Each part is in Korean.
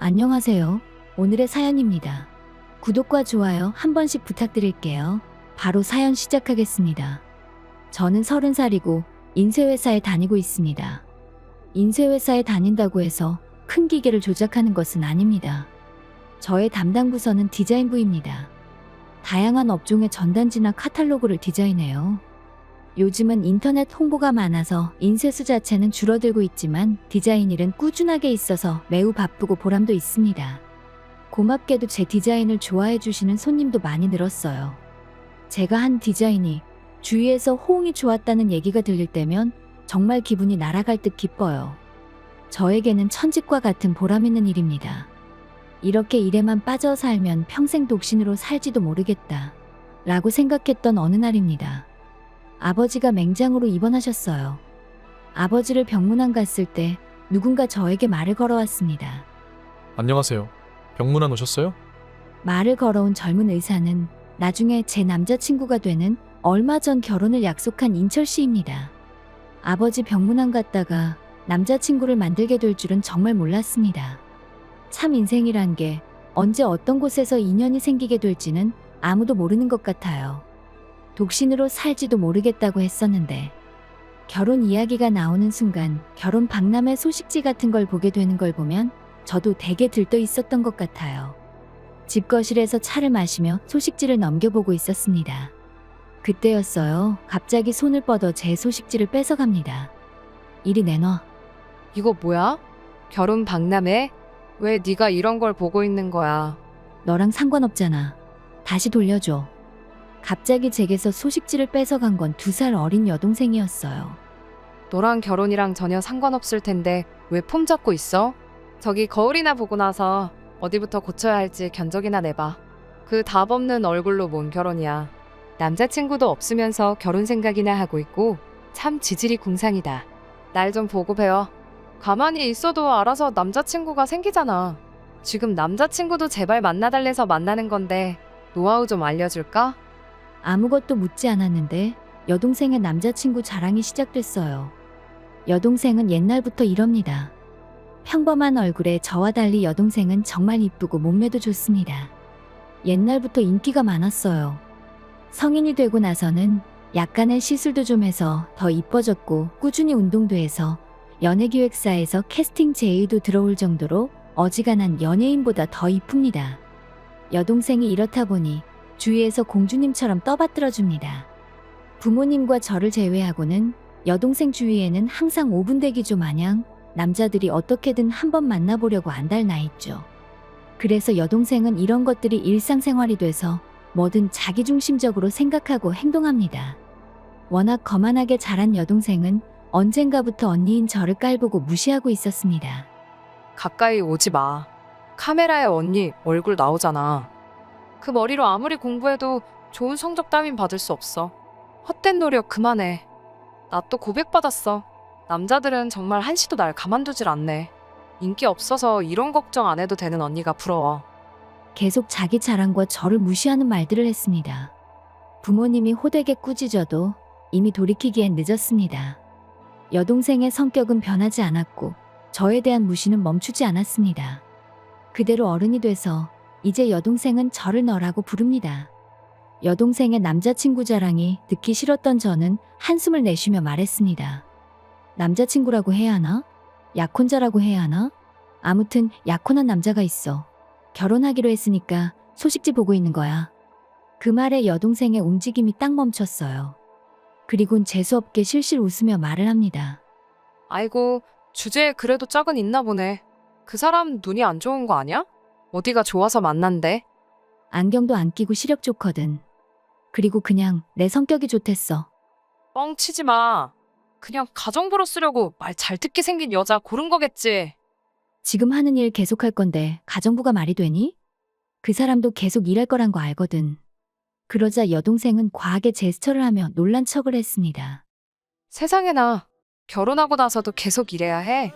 안녕하세요. 오늘의 사연입니다. 구독과 좋아요 한 번씩 부탁드릴게요. 바로 사연 시작하겠습니다. 저는 30살이고 인쇄회사에 다니고 있습니다. 인쇄회사에 다닌다고 해서 큰 기계를 조작하는 것은 아닙니다. 저의 담당 부서는 디자인부입니다. 다양한 업종의 전단지나 카탈로그를 디자인해요. 요즘은 인터넷 홍보가 많아서 인쇄수 자체는 줄어들고 있지만 디자인 일은 꾸준하게 있어서 매우 바쁘고 보람도 있습니다. 고맙게도 제 디자인을 좋아해 주시는 손님도 많이 늘었어요. 제가 한 디자인이 주위에서 호응이 좋았다는 얘기가 들릴 때면 정말 기분이 날아갈 듯 기뻐요. 저에게는 천직과 같은 보람 있는 일입니다. 이렇게 일에만 빠져 살면 평생 독신으로 살지도 모르겠다 라고 생각했던 어느 날입니다. 아버지가 맹장으로 입원하셨어요. 아버지를 병문안 갔을 때 누군가 저에게 말을 걸어왔습니다. 안녕하세요. 병문안 오셨어요? 말을 걸어온 젊은 의사는 나중에 제 남자친구가 되는 얼마 전 결혼을 약속한 인철 씨입니다. 아버지 병문안 갔다가 남자친구를 만들게 될 줄은 정말 몰랐습니다. 참 인생이란 게 언제 어떤 곳에서 인연이 생기게 될지는 아무도 모르는 것 같아요. 독신으로 살지도 모르겠다고 했었는데 결혼 이야기가 나오는 순간 결혼 박람회 소식지 같은 걸 보게 되는 걸 보면 저도 되게 들떠 있었던 것 같아요. 집 거실에서 차를 마시며 소식지를 넘겨보고 있었습니다. 그때였어요. 갑자기 손을 뻗어 제 소식지를 뺏어갑니다. 이리 내놔. 이거 뭐야? 결혼 박람회? 왜 네가 이런 걸 보고 있는 거야? 너랑 상관없잖아. 다시 돌려줘. 갑자기 제게서 소식지를 뺏어간 건 2살 어린 여동생이었어요. 너랑 결혼이랑 전혀 상관없을 텐데 왜 폼 잡고 있어? 저기 거울이나 보고 나서 어디부터 고쳐야 할지 견적이나 내봐. 그 답 없는 얼굴로 뭔 결혼이야. 남자친구도 없으면서 결혼 생각이나 하고 있고 참 지질이 궁상이다. 날 좀 보고 배워. 가만히 있어도 알아서 남자친구가 생기잖아. 지금 남자친구도 제발 만나달래서 만나는 건데 노하우 좀 알려줄까? 아무것도 묻지 않았는데 여동생의 남자친구 자랑이 시작됐어요. 여동생은 옛날부터 이럽니다. 평범한 얼굴에 저와 달리 여동생은 정말 이쁘고 몸매도 좋습니다. 옛날부터 인기가 많았어요. 성인이 되고 나서는 약간의 시술도 좀 해서 더 이뻐졌고 꾸준히 운동도 해서 연예기획사에서 캐스팅 제의도 들어올 정도로 어지간한 연예인보다 더 이쁩니다. 여동생이 이렇다 보니 주위에서 공주님처럼 떠받들어줍니다. 부모님과 저를 제외하고는 여동생 주위에는 항상 5분 대기조 마냥 남자들이 어떻게든 한번 만나보려고 안달나 있죠. 그래서 여동생은 이런 것들이 일상생활이 돼서 뭐든 자기중심적으로 생각하고 행동합니다. 워낙 거만하게 자란 여동생은 언젠가부터 언니인 저를 깔보고 무시하고 있었습니다. 가까이 오지 마. 카메라에 언니 얼굴 나오잖아. 그 머리로 아무리 공부해도 좋은 성적 따윈 받을 수 없어. 헛된 노력 그만해. 나 또 고백받았어. 남자들은 정말 한시도 날 가만두질 않네. 인기 없어서 이런 걱정 안 해도 되는 언니가 부러워. 계속 자기 자랑과 저를 무시하는 말들을 했습니다. 부모님이 호되게 꾸짖어도 이미 돌이키기엔 늦었습니다. 여동생의 성격은 변하지 않았고 저에 대한 무시는 멈추지 않았습니다. 그대로 어른이 돼서 이제 여동생은 저를 너라고 부릅니다. 여동생의 남자친구 자랑이 듣기 싫었던 저는 한숨을 내쉬며 말했습니다. 남자친구라고 해야 하나? 약혼자라고 해야 하나? 아무튼 약혼한 남자가 있어. 결혼하기로 했으니까 소식지 보고 있는 거야. 그 말에 여동생의 움직임이 딱 멈췄어요. 그리곤 재수없게 실실 웃으며 말을 합니다. 아이고, 주제에 그래도 짝은 있나 보네. 그 사람 눈이 안 좋은 거 아니야? 어디가 좋아서 만난대? 안경도 안 끼고 시력 좋거든. 그리고 그냥 내 성격이 좋댔어. 뻥치지 마. 그냥 가정부로 쓰려고 말 잘 듣게 생긴 여자 고른 거겠지. 지금 하는 일 계속할 건데 가정부가 말이 되니? 그 사람도 계속 일할 거란 거 알거든. 그러자 여동생은 과하게 제스처를 하며 놀란 척을 했습니다. 세상에나 결혼하고 나서도 계속 일해야 해.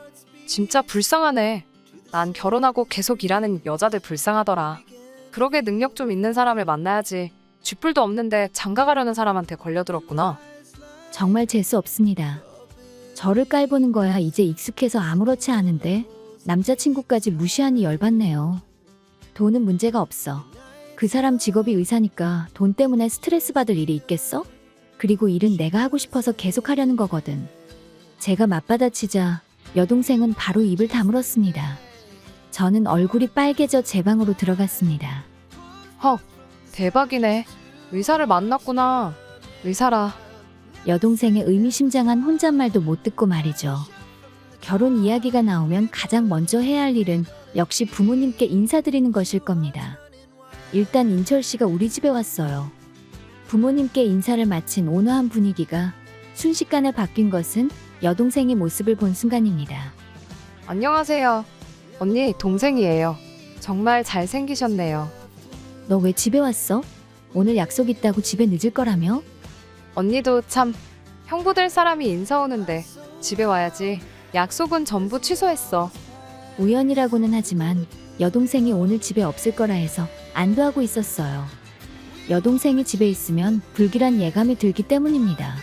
진짜 불쌍하네. 난 결혼하고 계속 일하는 여자들 불쌍하더라. 그러게 능력 좀 있는 사람을 만나야지. 쥐뿔도 없는데 장가 가려는 사람한테 걸려들었구나. 정말 재수 없습니다. 저를 깔보는 거야 이제 익숙해서 아무렇지 않은데 남자친구까지 무시하니 열받네요. 돈은 문제가 없어. 그 사람 직업이 의사니까 돈 때문에 스트레스 받을 일이 있겠어? 그리고 일은 내가 하고 싶어서 계속 하려는 거거든. 제가 맞받아치자 여동생은 바로 입을 다물었습니다. 저는 얼굴이 빨개져 제 방으로 들어갔습니다. 헉, 대박이네. 의사를 만났구나. 의사라. 여동생의 의미심장한 혼잣말도 못 듣고 말이죠. 결혼 이야기가 나오면 가장 먼저 해야 할 일은 역시 부모님께 인사드리는 것일 겁니다. 일단 인철 씨가 우리 집에 왔어요. 부모님께 인사를 마친 온화한 분위기가 순식간에 바뀐 것은 여동생의 모습을 본 순간입니다. 안녕하세요. 언니 동생이에요. 정말 잘생기셨네요. 너 왜 집에 왔어? 오늘 약속 있다고 집에 늦을 거라며? 언니도 참 형부 될 사람이 인사 오는데 집에 와야지. 약속은 전부 취소했어. 우연이라고는 하지만 여동생이 오늘 집에 없을 거라 해서 안도하고 있었어요. 여동생이 집에 있으면 불길한 예감이 들기 때문입니다.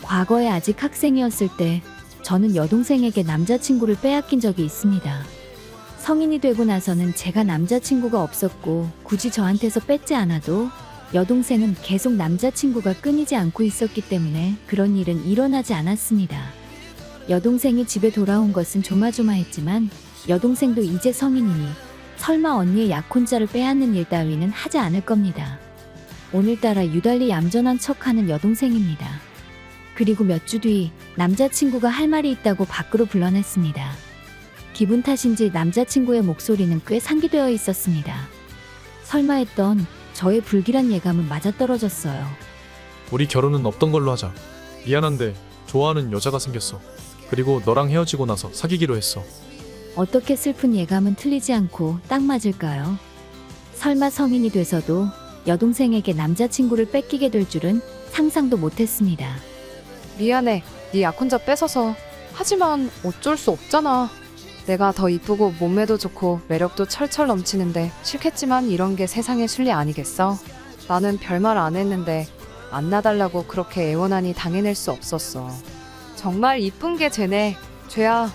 과거에 아직 학생이었을 때 저는 여동생에게 남자친구를 빼앗긴 적이 있습니다. 성인이 되고 나서는 제가 남자친구가 없었고 굳이 저한테서 뺏지 않아도 여동생은 계속 남자친구가 끊이지 않고 있었기 때문에 그런 일은 일어나지 않았습니다. 여동생이 집에 돌아온 것은 조마조마했지만 여동생도 이제 성인이니 설마 언니의 약혼자를 빼앗는 일 따위는 하지 않을 겁니다. 오늘따라 유달리 얌전한 척하는 여동생입니다. 그리고 몇 주 뒤 남자친구가 할 말이 있다고 밖으로 불러냈습니다. 기분 탓인지 남자친구의 목소리는 꽤 상기되어 있었습니다. 설마 했던 저의 불길한 예감은 맞아떨어졌어요. 우리 결혼은 없던 걸로 하자. 미안한데 좋아하는 여자가 생겼어. 그리고 너랑 헤어지고 나서 사귀기로 했어. 어떻게 슬픈 예감은 틀리지 않고 딱 맞을까요? 설마 성인이 돼서도 여동생에게 남자친구를 뺏기게 될 줄은 상상도 못했습니다. 미안해. 네 약혼자 뺏어서. 하지만 어쩔 수 없잖아. 내가 더 이쁘고 몸매도 좋고 매력도 철철 넘치는데 싫겠지만 이런 게 세상의 순리 아니겠어? 나는 별말 안 했는데 만나달라고 그렇게 애원하니 당해낼 수 없었어. 정말 이쁜 게 죄네. 죄야.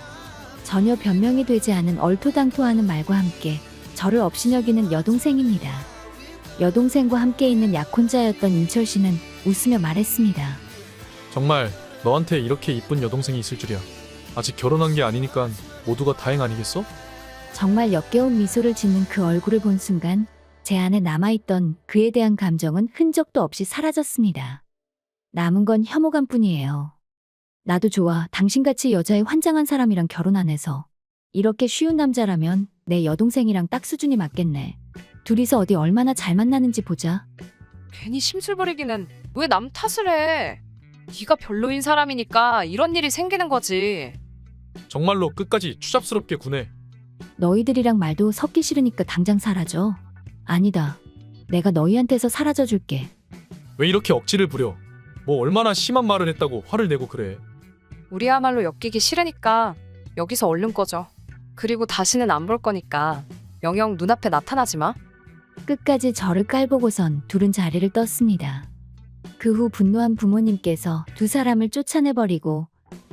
전혀 변명이 되지 않은 얼토당토하는 말과 함께 저를 업신여기는 여동생입니다. 여동생과 함께 있는 약혼자였던 인철 씨는 웃으며 말했습니다. 정말 너한테 이렇게 이쁜 여동생이 있을 줄이야. 아직 결혼한 게 아니니까 모두가 다행 아니겠어? 정말 역겨운 미소를 짓는 그 얼굴을 본 순간 제 안에 남아있던 그에 대한 감정은 흔적도 없이 사라졌습니다. 남은 건 혐오감뿐이에요. 나도 좋아. 당신같이 여자의 환장한 사람이랑 결혼 안 해서. 이렇게 쉬운 남자라면 내 여동생이랑 딱 수준이 맞겠네. 둘이서 어디 얼마나 잘 만나는지 보자. 괜히 심술 부리기는 왜 남 탓을 해? 네가 별로인 사람이니까 이런 일이 생기는 거지. 정말로 끝까지 추잡스럽게 구네. 너희들이랑 말도 섞기 싫으니까 당장 사라져. 아니다. 내가 너희한테서 사라져 줄게. 왜 이렇게 억지를 부려? 뭐 얼마나 심한 말을 했다고 화를 내고 그래. 우리야말로 엮이기 싫으니까 여기서 얼른 꺼져. 그리고 다시는 안 볼 거니까 영영 눈앞에 나타나지 마. 끝까지 저를 깔보고선 둘은 자리를 떴습니다. 그 후 분노한 부모님께서 두 사람을 쫓아내버리고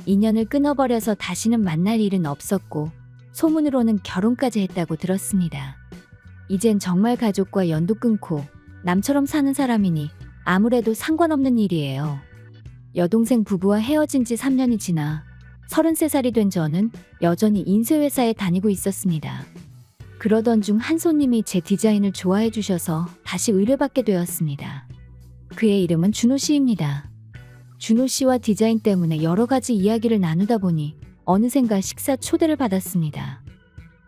인연을 끊어버려서 다시는 만날 일은 없었고 소문으로는 결혼까지 했다고 들었습니다. 이젠 정말 가족과 연도 끊고 남처럼 사는 사람이니 아무래도 상관없는 일이에요. 여동생 부부와 헤어진 지 3년이 지나 33살이 된 저는 여전히 인쇄회사에 다니고 있었습니다. 그러던 중 한 손님이 제 디자인을 좋아해 주셔서 다시 의뢰받게 되었습니다. 그의 이름은 준호 씨입니다. 준호 씨와 디자인 때문에 여러 가지 이야기를 나누다 보니 어느샌가 식사 초대를 받았습니다.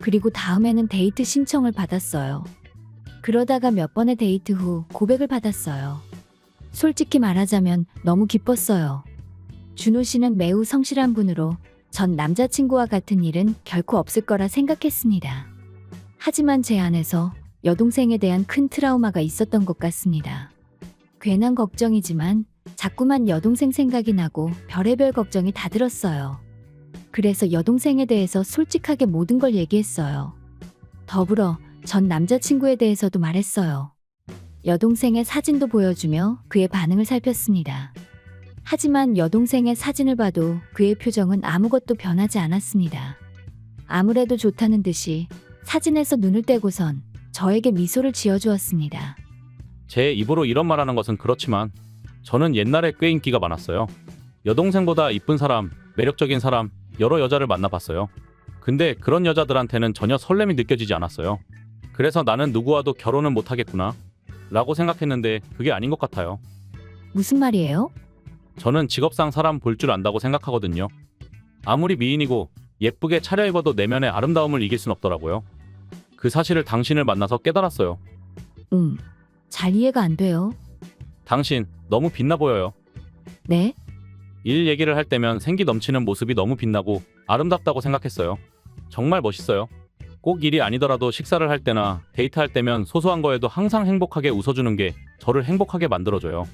그리고 다음에는 데이트 신청을 받았어요. 그러다가 몇 번의 데이트 후 고백을 받았어요. 솔직히 말하자면 너무 기뻤어요. 준호 씨는 매우 성실한 분으로 전 남자친구와 같은 일은 결코 없을 거라 생각했습니다. 하지만 제 안에서 여동생에 대한 큰 트라우마가 있었던 것 같습니다. 괜한 걱정이지만 자꾸만 여동생 생각이 나고 별의별 걱정이 다 들었어요. 그래서 여동생에 대해서 솔직하게 모든 걸 얘기했어요. 더불어 전 남자친구에 대해서도 말했어요. 여동생의 사진도 보여주며 그의 반응을 살폈습니다. 하지만 여동생의 사진을 봐도 그의 표정은 아무것도 변하지 않았습니다. 아무래도 좋다는 듯이 사진에서 눈을 떼고선 저에게 미소를 지어주었습니다. 제 입으로 이런 말하는 것은 그렇지만 저는 옛날에 꽤 인기가 많았어요. 여동생보다 이쁜 사람, 매력적인 사람, 여러 여자를 만나봤어요. 근데 그런 여자들한테는 전혀 설렘이 느껴지지 않았어요. 그래서 나는 누구와도 결혼은 못하겠구나 라고 생각했는데 그게 아닌 것 같아요. 무슨 말이에요? 저는 직업상 사람 볼 줄 안다고 생각하거든요. 아무리 미인이고 예쁘게 차려입어도 내면의 아름다움을 이길 순 없더라고요. 그 사실을 당신을 만나서 깨달았어요. 잘 이해가 안 돼요. 당신 너무 빛나 보여요. 네? 일 얘기를 할 때면 생기 넘치는 모습이 너무 빛나고 아름답다고 생각했어요. 정말 멋있어요. 꼭 일이 아니더라도 식사를 할 때나 데이트할 때면 소소한 거에도 항상 행복하게 웃어주는 게 저를 행복하게 만들어줘요.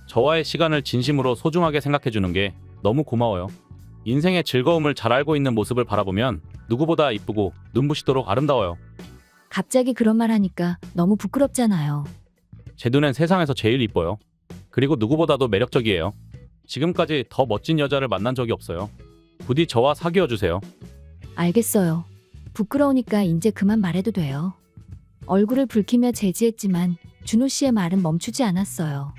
저와의 시간을 진심으로 소중하게 생각해주는 게 너무 고마워요. 인생의 즐거움을 잘 알고 있는 모습을 바라보면 누구보다 이쁘고 눈부시도록 아름다워요. 갑자기 그런 말 하니까 너무 부끄럽잖아요. 제 눈엔 세상에서 제일 이뻐요. 그리고 누구보다도 매력적이에요. 지금까지 더 멋진 여자를 만난 적이 없어요. 부디 저와 사귀어 주세요. 알겠어요. 부끄러우니까 이제 그만 말해도 돼요. 얼굴을 붉히며 제지했지만 준호 씨의 말은 멈추지 않았어요.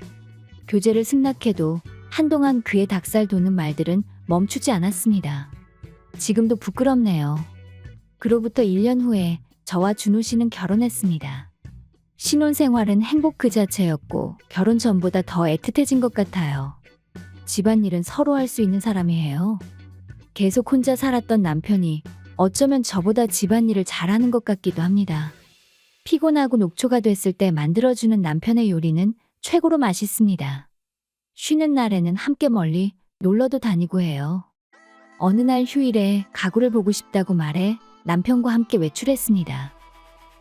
교제를 승낙해도 한동안 그의 닭살 돋는 말들은 멈추지 않았습니다. 지금도 부끄럽네요. 그로부터 1년 후에 저와 준호 씨는 결혼했습니다. 신혼생활은 행복 그 자체였고 결혼 전보다 더 애틋해진 것 같아요. 집안일은 서로 할 수 있는 사람이 해요. 계속 혼자 살았던 남편이 어쩌면 저보다 집안일을 잘하는 것 같기도 합니다. 피곤하고 녹초가 됐을 때 만들어주는 남편의 요리는 최고로 맛있습니다. 쉬는 날에는 함께 멀리 놀러도 다니고 해요. 어느 날 휴일에 가구를 보고 싶다고 말해 남편과 함께 외출했습니다.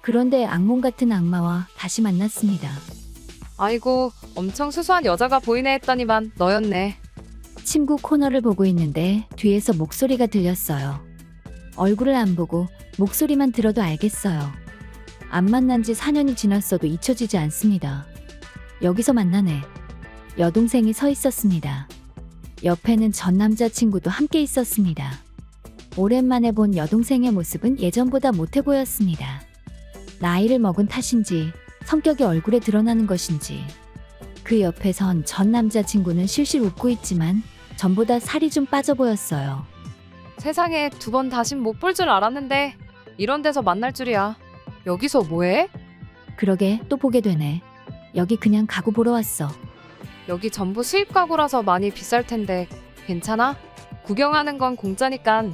그런데 악몽 같은 악마와 다시 만났습니다. 아이고, 엄청 수수한 여자가 보이네 했더니만 너였네. 침구 코너를 보고 있는데 뒤에서 목소리가 들렸어요. 얼굴을 안 보고 목소리만 들어도 알겠어요. 안 만난 지 4년이 지났어도 잊혀지지 않습니다. 여기서 만나네. 여동생이 서 있었습니다. 옆에는 전 남자친구도 함께 있었습니다. 오랜만에 본 여동생의 모습은 예전보다 못해 보였습니다. 나이를 먹은 탓인지 성격이 얼굴에 드러나는 것인지 그 옆에 선 전 남자친구는 실실 웃고 있지만 전보다 살이 좀 빠져 보였어요. 세상에 2번 다신 못 볼 줄 알았는데 이런 데서 만날 줄이야. 여기서 뭐해? 그러게 또 보게 되네. 여기 그냥 가구 보러 왔어. 여기 전부 수입 가구라서 많이 비쌀 텐데 괜찮아? 구경하는 건 공짜니까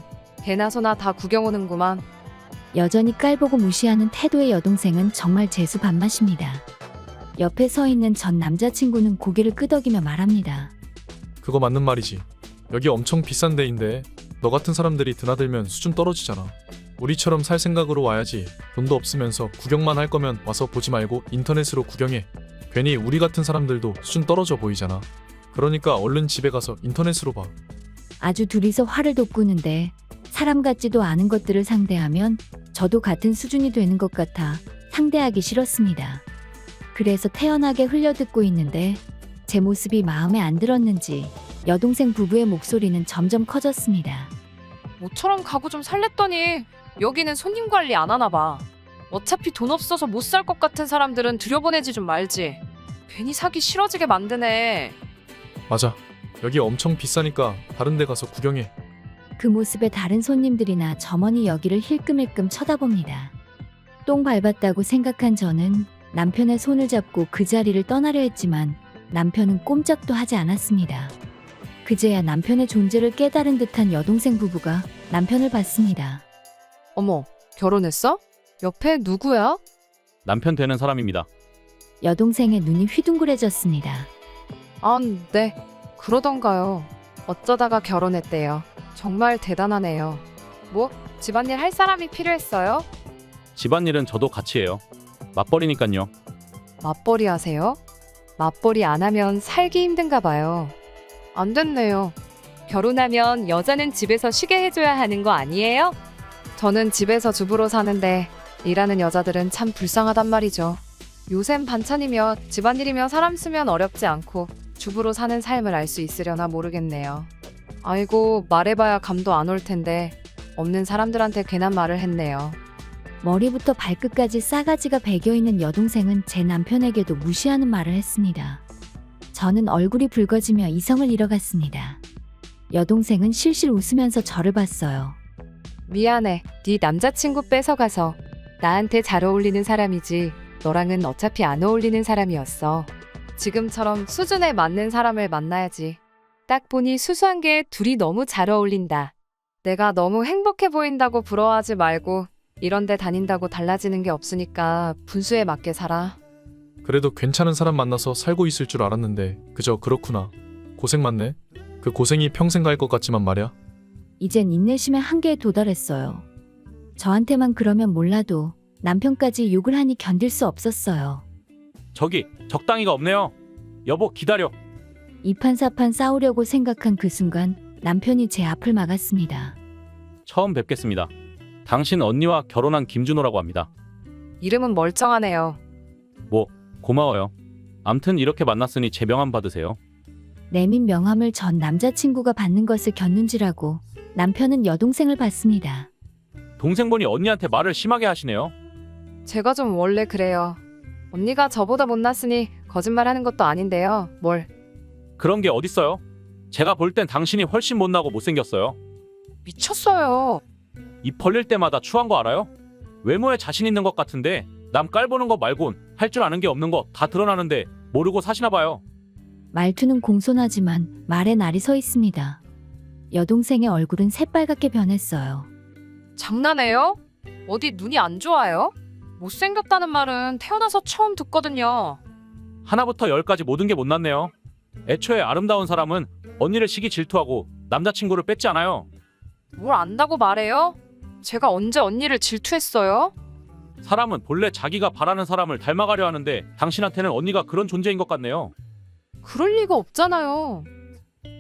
개나 소나 다 구경 오는구만. 여전히 깔보고 무시하는 태도의 여동생은 정말 재수 반맛입니다. 옆에 서 있는 전 남자친구는 고개를 끄덕이며 말합니다. 그거 맞는 말이지. 여기 엄청 비싼 데인데 너 같은 사람들이 드나들면 수준 떨어지잖아. 우리처럼 살 생각으로 와야지. 돈도 없으면서 구경만 할 거면 와서 보지 말고 인터넷으로 구경해. 괜히 우리 같은 사람들도 수준 떨어져 보이잖아. 그러니까 얼른 집에 가서 인터넷으로 봐. 아주 둘이서 화를 돋구는데 사람 같지도 않은 것들을 상대하면 저도 같은 수준이 되는 것 같아 상대하기 싫었습니다. 그래서 태연하게 흘려듣고 있는데 제 모습이 마음에 안 들었는지 여동생 부부의 목소리는 점점 커졌습니다. 모처럼 가구 좀 살랬더니 여기는 손님 관리 안 하나 봐. 어차피 돈 없어서 못 살 것 같은 사람들은 들여보내지 좀 말지. 괜히 사기 싫어지게 만드네. 맞아. 여기 엄청 비싸니까 다른 데 가서 구경해. 그 모습에 다른 손님들이나 점원이 여기를 힐끔힐끔 쳐다봅니다. 똥 밟았다고 생각한 저는 남편의 손을 잡고 그 자리를 떠나려 했지만 남편은 꼼짝도 하지 않았습니다. 그제야 남편의 존재를 깨달은 듯한 여동생 부부가 남편을 봤습니다. 어머, 결혼했어? 옆에 누구야? 남편 되는 사람입니다. 여동생의 눈이 휘둥그레졌습니다. 아, 네. 그러던가요. 어쩌다가 결혼했대요. 정말 대단하네요. 뭐, 집안일 할 사람이 필요했어요? 집안일은 저도 같이 해요. 맞벌이니깐요. 맞벌이 하세요? 맞벌이 안 하면 살기 힘든가 봐요. 안 됐네요. 결혼하면 여자는 집에서 쉬게 해줘야 하는 거 아니에요? 저는 집에서 주부로 사는데 일하는 여자들은 참 불쌍하단 말이죠. 요샌 반찬이며 집안일이며 사람 쓰면 어렵지 않고 주부로 사는 삶을 알 수 있으려나 모르겠네요. 아이고, 말해봐야 감도 안 올 텐데 없는 사람들한테 괜한 말을 했네요. 머리부터 발끝까지 싸가지가 배겨있는 여동생은 제 남편에게도 무시하는 말을 했습니다. 저는 얼굴이 붉어지며 이성을 잃어갔습니다. 여동생은 실실 웃으면서 저를 봤어요. 미안해. 네 남자친구 뺏어가서 나한테 잘 어울리는 사람이지 너랑은 어차피 안 어울리는 사람이었어. 지금처럼 수준에 맞는 사람을 만나야지. 딱 보니 수수한 게 둘이 너무 잘 어울린다. 내가 너무 행복해 보인다고 부러워하지 말고 이런 데 다닌다고 달라지는 게 없으니까 분수에 맞게 살아. 그래도 괜찮은 사람 만나서 살고 있을 줄 알았는데 그저 그렇구나. 고생 많네. 그 고생이 평생 갈 것 같지만 말야. 이젠 인내심의 한계에 도달했어요. 저한테만 그러면 몰라도 남편까지 욕을 하니 견딜 수 없었어요. 저기 적당히가 없네요. 여보 기다려. 이판사판 싸우려고 생각한 그 순간 남편이 제 앞을 막았습니다. 처음 뵙겠습니다. 당신 언니와 결혼한 김준호라고 합니다. 이름은 멀쩡하네요. 뭐 고마워요. 암튼 이렇게 만났으니 제 명함 받으세요. 내민 명함을 전 남자친구가 받는 것을 겼는지라고 남편은 여동생을 받습니다. 동생분이 언니한테 말을 심하게 하시네요. 제가 좀 원래 그래요. 언니가 저보다 못났으니 거짓말하는 것도 아닌데요. 뭘. 그런 게 어딨어요? 제가 볼 땐 당신이 훨씬 못나고 못생겼어요. 미쳤어요. 입 벌릴 때마다 추한 거 알아요? 외모에 자신 있는 것 같은데 남 깔보는 거 말곤 할 줄 아는 게 없는 거 다 드러나는데 모르고 사시나 봐요. 말투는 공손하지만 말에 날이 서 있습니다. 여동생의 얼굴은 새빨갛게 변했어요. 장난해요? 어디 눈이 안 좋아요? 못생겼다는 말은 태어나서 처음 듣거든요. 하나부터 열까지 모든 게 못났네요. 애초에 아름다운 사람은 언니를 시기 질투하고 남자친구를 뺏지 않아요. 뭘 안다고 말해요? 제가 언제 언니를 질투했어요? 사람은 본래 자기가 바라는 사람을 닮아가려 하는데 당신한테는 언니가 그런 존재인 것 같네요. 그럴 리가 없잖아요.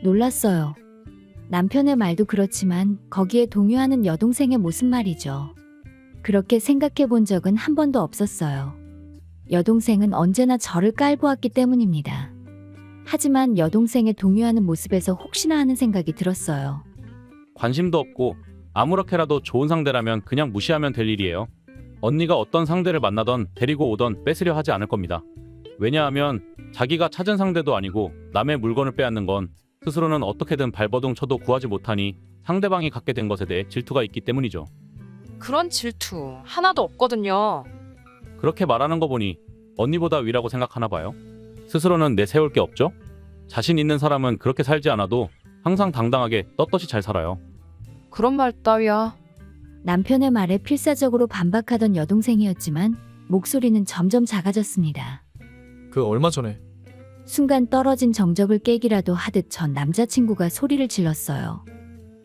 놀랐어요. 남편의 말도 그렇지만 거기에 동요하는 여동생의 모습 말이죠. 그렇게 생각해 본 적은 한 번도 없었어요. 여동생은 언제나 저를 깔보았기 때문입니다. 하지만 여동생의 동요하는 모습에서 혹시나 하는 생각이 들었어요. 관심도 없고 아무렇게라도 좋은 상대라면 그냥 무시하면 될 일이에요. 언니가 어떤 상대를 만나던 데리고 오던 뺏으려 하지 않을 겁니다. 왜냐하면 자기가 찾은 상대도 아니고 남의 물건을 빼앗는 건 스스로는 어떻게든 발버둥 쳐도 구하지 못하니 상대방이 갖게 된 것에 대해 질투가 있기 때문이죠. 그런 질투 하나도 없거든요. 그렇게 말하는 거 보니 언니보다 위라고 생각하나 봐요. 스스로는 내세울 게 없죠? 자신 있는 사람은 그렇게 살지 않아도 항상 당당하게 떳떳이 잘 살아요. 그런 말 따위야. 남편의 말에 필사적으로 반박하던 여동생이었지만 목소리는 점점 작아졌습니다. 그 얼마 전에 순간 떨어진 정적을 깨기라도 하듯 전 남자친구가 소리를 질렀어요.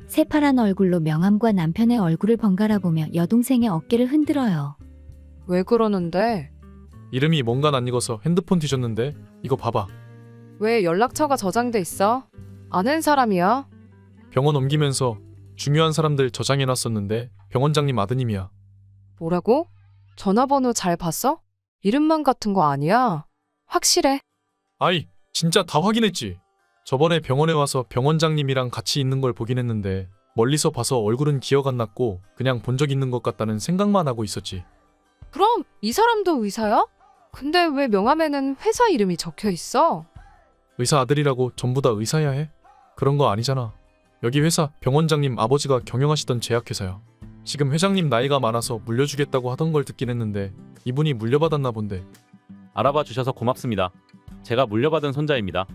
새파란 얼굴로 명함과 남편의 얼굴을 번갈아 보며 여동생의 어깨를 흔들어요. 왜 그러는데? 이름이 뭔가 낯익어서 핸드폰 뒤졌는데 이거 봐봐. 왜 연락처가 저장돼 있어? 아는 사람이야? 병원 옮기면서 중요한 사람들 저장해놨었는데 병원장님 아드님이야. 뭐라고? 전화번호 잘 봤어? 이름만 같은 거 아니야? 확실해? 아이 진짜 다 확인했지. 저번에 병원에 와서 병원장님이랑 같이 있는 걸 보긴 했는데 멀리서 봐서 얼굴은 기억 안 났고 그냥 본 적 있는 것 같다는 생각만 하고 있었지. 그럼 이 사람도 의사야? 근데 왜 명함에는 회사 이름이 적혀 있어? 의사 아들이라고 전부 다 의사야 해? 그런 거 아니잖아. 여기 회사 병원장님 아버지가 경영하시던 제약회사야. 지금 회장님 나이가 많아서 물려주겠다고 하던 걸 듣긴 했는데 이분이 물려받았나 본데. 알아봐 주셔서 고맙습니다. 제가 물려받은 손자입니다.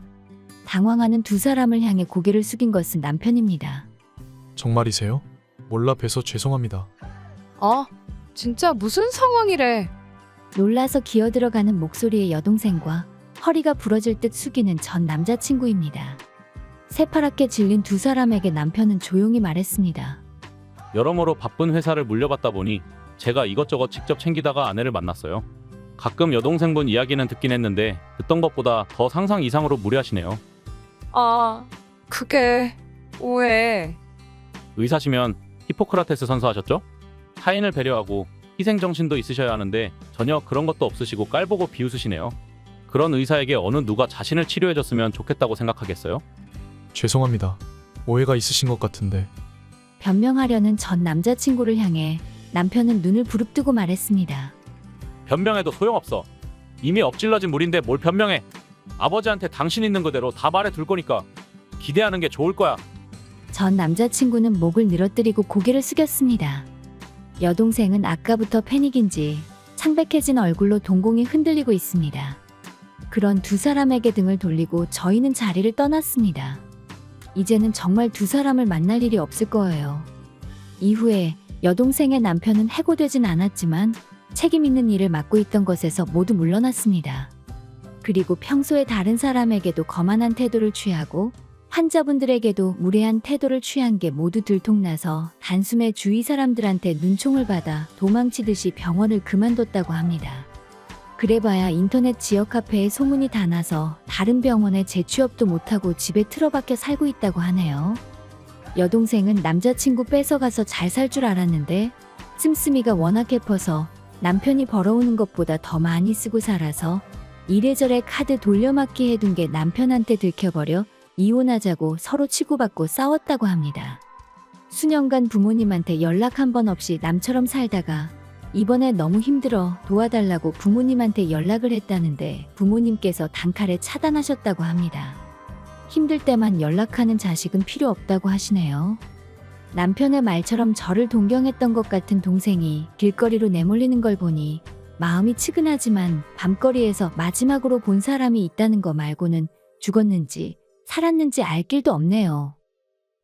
당황하는 두 사람을 향해 고개를 숙인 것은 남편입니다. 정말이세요? 몰라 뵈서 죄송합니다. 아, 진짜 무슨 상황이래? 놀라서 기어들어가는 목소리의 여동생과 허리가 부러질 듯 숙이는 전 남자친구입니다. 새파랗게 질린 두 사람에게 남편은 조용히 말했습니다. 여러모로 바쁜 회사를 물려받다 보니 제가 이것저것 직접 챙기다가 아내를 만났어요. 가끔 여동생분 이야기는 듣긴 했는데 듣던 것보다 더 상상 이상으로 무례하시네요. 아, 그게 오해. 의사시면 히포크라테스 선서하셨죠? 타인을 배려하고 희생정신도 있으셔야 하는데 전혀 그런 것도 없으시고 깔보고 비웃으시네요. 그런 의사에게 어느 누가 자신을 치료해줬으면 좋겠다고 생각하겠어요? 죄송합니다. 오해가 있으신 것 같은데. 변명하려는 전 남자친구를 향해 남편은 눈을 부릅뜨고 말했습니다. 변명해도 소용없어. 이미 엎질러진 물인데 뭘 변명해. 아버지한테 당신 있는 그대로 다 말해 둘 거니까 기대하는 게 좋을 거야. 전 남자친구는 목을 늘어뜨리고 고개를 숙였습니다. 여동생은 아까부터 패닉인지 창백해진 얼굴로 동공이 흔들리고 있습니다. 그런 두 사람에게 등을 돌리고 저희는 자리를 떠났습니다. 이제는 정말 두 사람을 만날 일이 없을 거예요. 이후에 여동생의 남편은 해고되진 않았지만 책임 있는 일을 맡고 있던 것에서 모두 물러났습니다. 그리고 평소에 다른 사람에게도 거만한 태도를 취하고 환자분들에게도 무례한 태도를 취한 게 모두 들통나서 단숨에 주위 사람들한테 눈총을 받아 도망치듯이 병원을 그만뒀다고 합니다. 그래봐야 인터넷 지역 카페에 소문이 다 나서 다른 병원에 재취업도 못하고 집에 틀어박혀 살고 있다고 하네요. 여동생은 남자친구 뺏어가서 잘 살 줄 알았는데 씀씀이가 워낙 깊어서 남편이 벌어오는 것보다 더 많이 쓰고 살아서 이래저래 카드 돌려막기 해둔 게 남편한테 들켜버려 이혼하자고 서로 치고받고 싸웠다고 합니다. 수년간 부모님한테 연락 한 번 없이 남처럼 살다가 이번에 너무 힘들어 도와달라고 부모님한테 연락을 했다는데 부모님께서 단칼에 차단하셨다고 합니다. 힘들 때만 연락하는 자식은 필요 없다고 하시네요. 남편의 말처럼 저를 동경했던 것 같은 동생이 길거리로 내몰리는 걸 보니 마음이 측은하지만 밤거리에서 마지막으로 본 사람이 있다는 거 말고는 죽었는지 살았는지 알 길도 없네요.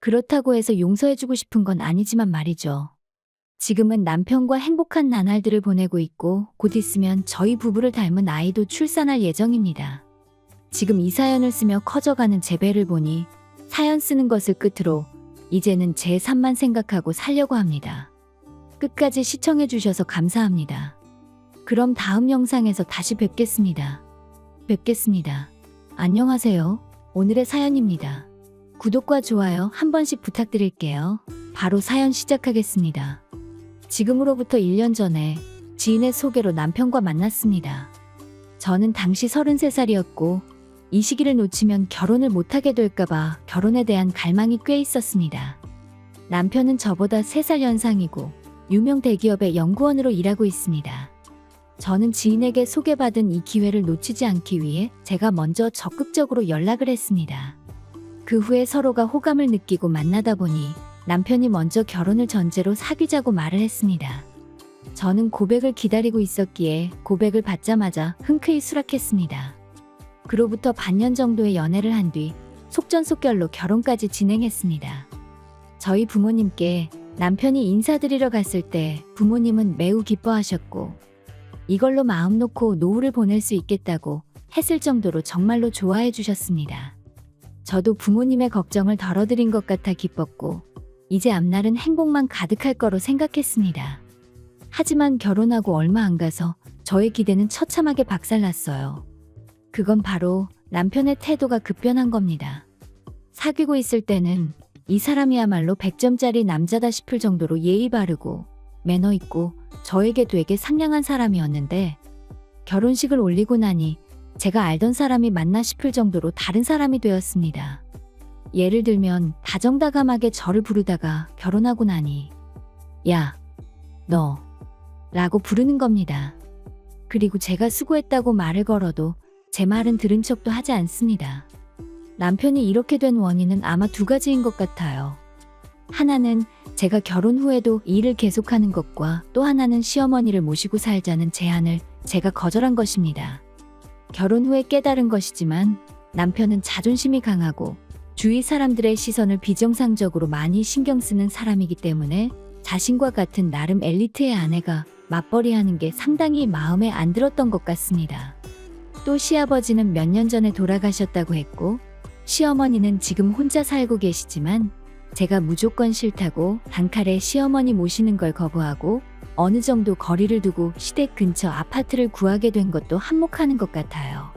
그렇다고 해서 용서해주고 싶은 건 아니지만 말이죠. 지금은 남편과 행복한 나날들을 보내고 있고 곧 있으면 저희 부부를 닮은 아이도 출산할 예정입니다. 지금 이 사연을 쓰며 커져가는 제 배를 보니 사연 쓰는 것을 끝으로 이제는 제 삶만 생각하고 살려고 합니다. 끝까지 시청해주셔서 감사합니다. 그럼 다음 영상에서 다시 뵙겠습니다. 안녕하세요. 오늘의 사연입니다. 구독과 좋아요 한 번씩 부탁드릴게요. 바로 사연 시작하겠습니다. 지금으로부터 1년 전에 지인의 소개로 남편과 만났습니다. 저는 당시 33살이었고 이 시기를 놓치면 결혼을 못하게 될까봐 결혼에 대한 갈망이 꽤 있었습니다. 남편은 저보다 3살 연상이고 유명 대기업의 연구원으로 일하고 있습니다. 저는 지인에게 소개받은 이 기회를 놓치지 않기 위해 제가 먼저 적극적으로 연락을 했습니다. 그 후에 서로가 호감을 느끼고 만나다 보니 남편이 먼저 결혼을 전제로 사귀자고 말을 했습니다. 저는 고백을 기다리고 있었기에 고백을 받자마자 흔쾌히 수락했습니다. 그로부터 반년 정도의 연애를 한 뒤 속전속결로 결혼까지 진행했습니다. 저희 부모님께 남편이 인사드리러 갔을 때 부모님은 매우 기뻐하셨고 이걸로 마음 놓고 노후를 보낼 수 있겠다고 했을 정도로 정말로 좋아해 주셨습니다. 저도 부모님의 걱정을 덜어드린 것 같아 기뻤고 이제 앞날은 행복만 가득할 거로 생각했습니다. 하지만 결혼하고 얼마 안 가서 저의 기대는 처참하게 박살났어요. 그건 바로 남편의 태도가 급변한 겁니다. 사귀고 있을 때는 이 사람이야말로 100점짜리 남자다 싶을 정도로 예의 바르고 매너 있고 저에게 되게 상냥한 사람이었는데 결혼식을 올리고 나니 제가 알던 사람이 맞나 싶을 정도로 다른 사람이 되었습니다. 예를 들면 다정다감하게 저를 부르다가 결혼하고 나니 야, 너 라고 부르는 겁니다. 그리고 제가 수고했다고 말을 걸어도 제 말은 들은 척도 하지 않습니다. 남편이 이렇게 된 원인은 아마 2가지인 것 같아요. 하나는 제가 결혼 후에도 일을 계속하는 것과 또 하나는 시어머니를 모시고 살자는 제안을 제가 거절한 것입니다. 결혼 후에 깨달은 것이지만 남편은 자존심이 강하고 주위 사람들의 시선을 비정상적으로 많이 신경 쓰는 사람이기 때문에 자신과 같은 나름 엘리트의 아내가 맞벌이하는 게 상당히 마음에 안 들었던 것 같습니다. 또 시아버지는 몇 년 전에 돌아가셨다고 했고 시어머니는 지금 혼자 살고 계시지만 제가 무조건 싫다고 단칼에 시어머니 모시는 걸 거부하고 어느 정도 거리를 두고 시댁 근처 아파트를 구하게 된 것도 한몫하는 것 같아요.